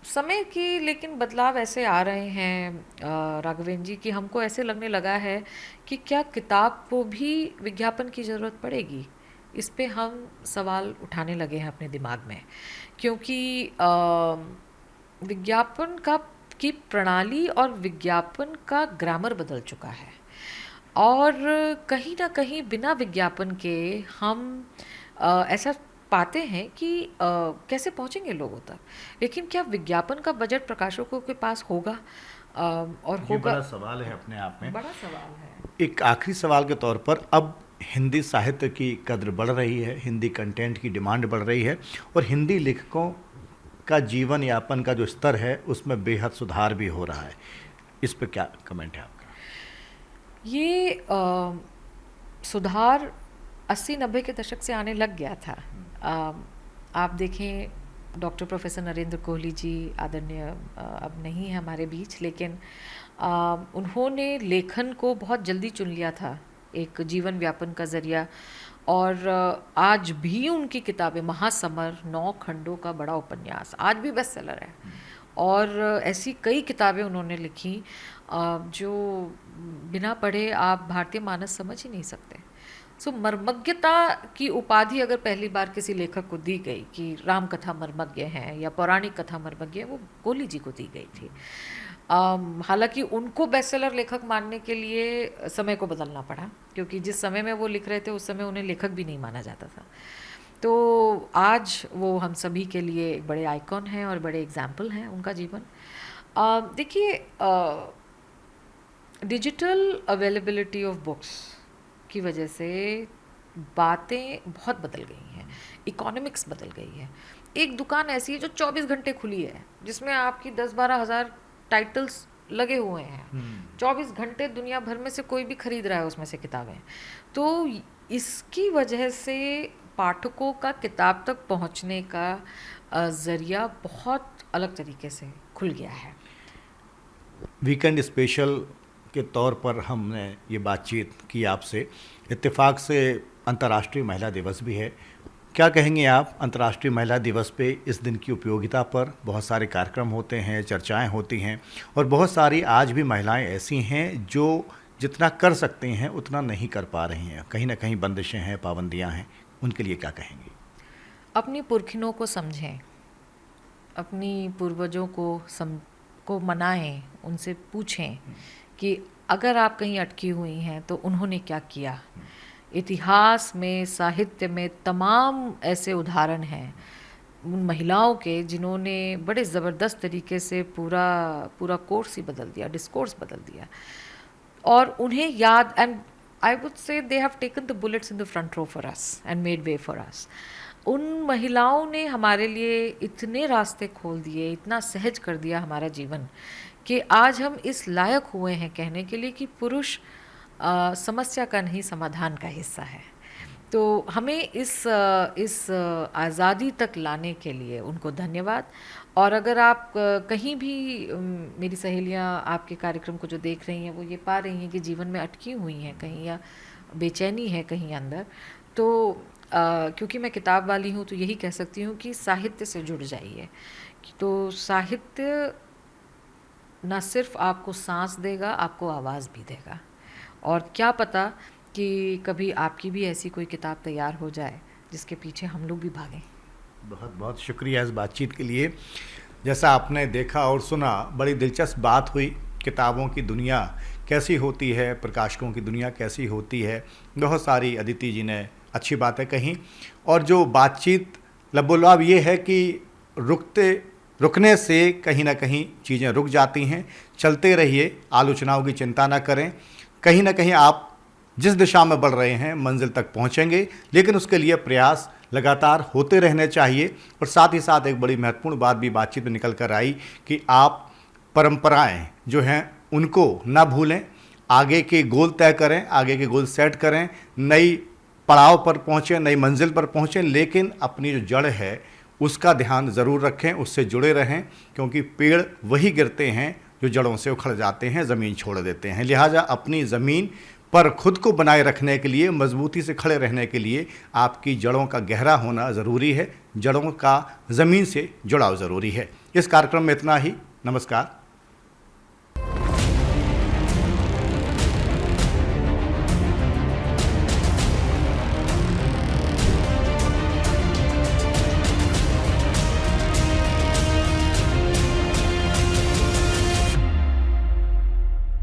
समय की लेकिन बदलाव ऐसे आ रहे हैं राघवेंद्र जी, कि हमको ऐसे लगने लगा है कि क्या किताब को भी विज्ञापन की ज़रूरत पड़ेगी। इस पे हम सवाल उठाने लगे हैं अपने दिमाग में, क्योंकि विज्ञापन की प्रणाली और विज्ञापन का ग्रामर बदल चुका है, और कहीं ना कहीं बिना विज्ञापन के हम ऐसा पाते हैं कि कैसे पहुंचेंगे लोगों तक। लेकिन क्या विज्ञापन का बजट प्रकाशकों के पास होगा, और ये होगा? बड़ा सवाल है अपने आप में। बड़ा सवाल है। एक आखिरी सवाल के तौर पर, अब हिंदी साहित्य की कद्र बढ़ रही है, हिंदी कंटेंट की डिमांड बढ़ रही है, और हिंदी लेखकों का जीवन यापन का जो स्तर है उसमें बेहद सुधार भी हो रहा है। इस पर क्या कमेंट है आपका? ये सुधार 80-90 के दशक से आने लग गया था। आप देखें डॉक्टर प्रोफेसर नरेंद्र कोहली जी, आदरणीय अब नहीं है हमारे बीच, लेकिन उन्होंने लेखन को बहुत जल्दी चुन लिया था एक जीवन व्यापन का ज़रिया, और आज भी उनकी किताबें, महासमर 9 खंडों का बड़ा उपन्यास, आज भी बेस्ट सेलर है। और ऐसी कई किताबें उन्होंने लिखी जो बिना पढ़े आप भारतीय मानस समझ ही नहीं सकते। सो मर्मज्ञता की उपाधि अगर पहली बार किसी लेखक को दी गई कि राम कथा मर्मज्ञ हैं या पौराणिक कथा मर्मज्ञ हैं, वो कोहली जी को दी गई थी। हालांकि उनको बेस्टसेलर लेखक मानने के लिए समय को बदलना पड़ा, क्योंकि जिस समय में वो लिख रहे थे उस समय उन्हें लेखक भी नहीं माना जाता था। तो आज वो हम सभी के लिए एक बड़े आइकॉन हैं और बड़े एग्जाम्पल हैं उनका जीवन। देखिए, डिजिटल अवेलेबिलिटी ऑफ बुक्स की वजह से बातें बहुत बदल गई हैं, इकोनॉमिक्स बदल गई है। एक दुकान ऐसी है जो 24 घंटे खुली है, जिसमें आपकी 10-12 हज़ार टाइटल्स लगे हुए हैं। 24 घंटे दुनिया भर में से कोई भी खरीद रहा है उसमें से किताबें। तो इसकी वजह से पाठकों का किताब तक पहुंचने का ज़रिया बहुत अलग तरीके से खुल गया है। वीकेंड स्पेशल के तौर पर हमने ये बातचीत की आपसे। इत्तेफाक से अंतर्राष्ट्रीय महिला दिवस भी है। क्या कहेंगे आप अंतर्राष्ट्रीय महिला दिवस पे इस दिन की उपयोगिता पर? बहुत सारे कार्यक्रम होते हैं, चर्चाएं होती हैं और बहुत सारी आज भी महिलाएं ऐसी हैं जो जितना कर सकती हैं उतना नहीं कर पा रही हैं। कहीं ना कहीं बंदिशें हैं, पाबंदियां हैं। उनके लिए क्या कहेंगे? अपनी पुरखिनों को समझें, अपनी पूर्वजों को मनाएं, उनसे पूछें कि अगर आप कहीं अटकी हुई हैं तो उन्होंने क्या किया। इतिहास में, साहित्य में तमाम ऐसे उदाहरण हैं उन महिलाओं के जिन्होंने बड़े ज़बरदस्त तरीके से पूरा कोर्स ही बदल दिया, डिस्कोर्स बदल दिया। और उन्हें याद, and I would say they have taken the bullets in the front row for us and made way for us. उन महिलाओं ने हमारे लिए इतने रास्ते खोल दिए, इतना सहज कर दिया हमारा जीवन कि आज हम इस लायक हुए हैं कहने के लिए कि पुरुष समस्या का नहीं, समाधान का हिस्सा है। तो हमें इस आज़ादी तक लाने के लिए उनको धन्यवाद। और अगर आप कहीं भी मेरी सहेलियां आपके कार्यक्रम को जो देख रही हैं वो ये पा रही हैं कि जीवन में अटकी हुई हैं कहीं या बेचैनी है कहीं अंदर, तो क्योंकि मैं किताब वाली हूँ तो यही कह सकती हूँ कि साहित्य से जुड़ जाइए। तो साहित्य ना सिर्फ आपको सांस देगा, आपको आवाज़ भी देगा। और क्या पता कि कभी आपकी भी ऐसी कोई किताब तैयार हो जाए जिसके पीछे हम लोग भी भागें। बहुत बहुत शुक्रिया इस बातचीत के लिए। जैसा आपने देखा और सुना, बड़ी दिलचस्प बात हुई। किताबों की दुनिया कैसी होती है, प्रकाशकों की दुनिया कैसी होती है, बहुत सारी अदिति जी ने अच्छी बातें कहीं। और जो बातचीत लबोलाब ये है कि रुकने से कहीं ना कहीं चीज़ें रुक जाती हैं। चलते रहिए, आलोचनाओं की चिंता ना करें। कहीं ना कहीं आप जिस दिशा में बढ़ रहे हैं मंजिल तक पहुंचेंगे, लेकिन उसके लिए प्रयास लगातार होते रहने चाहिए। और साथ ही साथ एक बड़ी महत्वपूर्ण बात भी बातचीत में निकल कर आई कि आप परंपराएं जो हैं उनको ना भूलें, आगे के गोल तय करें, आगे के गोल सेट करें, नई पड़ाव पर पहुँचें, नई मंजिल पर पहुँचें, लेकिन अपनी जो जड़ है उसका ध्यान ज़रूर रखें, उससे जुड़े रहें, क्योंकि पेड़ वही गिरते हैं जो जड़ों से उखड़ जाते हैं, ज़मीन छोड़ देते हैं। लिहाजा अपनी ज़मीन पर खुद को बनाए रखने के लिए, मजबूती से खड़े रहने के लिए आपकी जड़ों का गहरा होना ज़रूरी है, जड़ों का ज़मीन से जुड़ाव ज़रूरी है। इस कार्यक्रम में इतना ही। नमस्कार।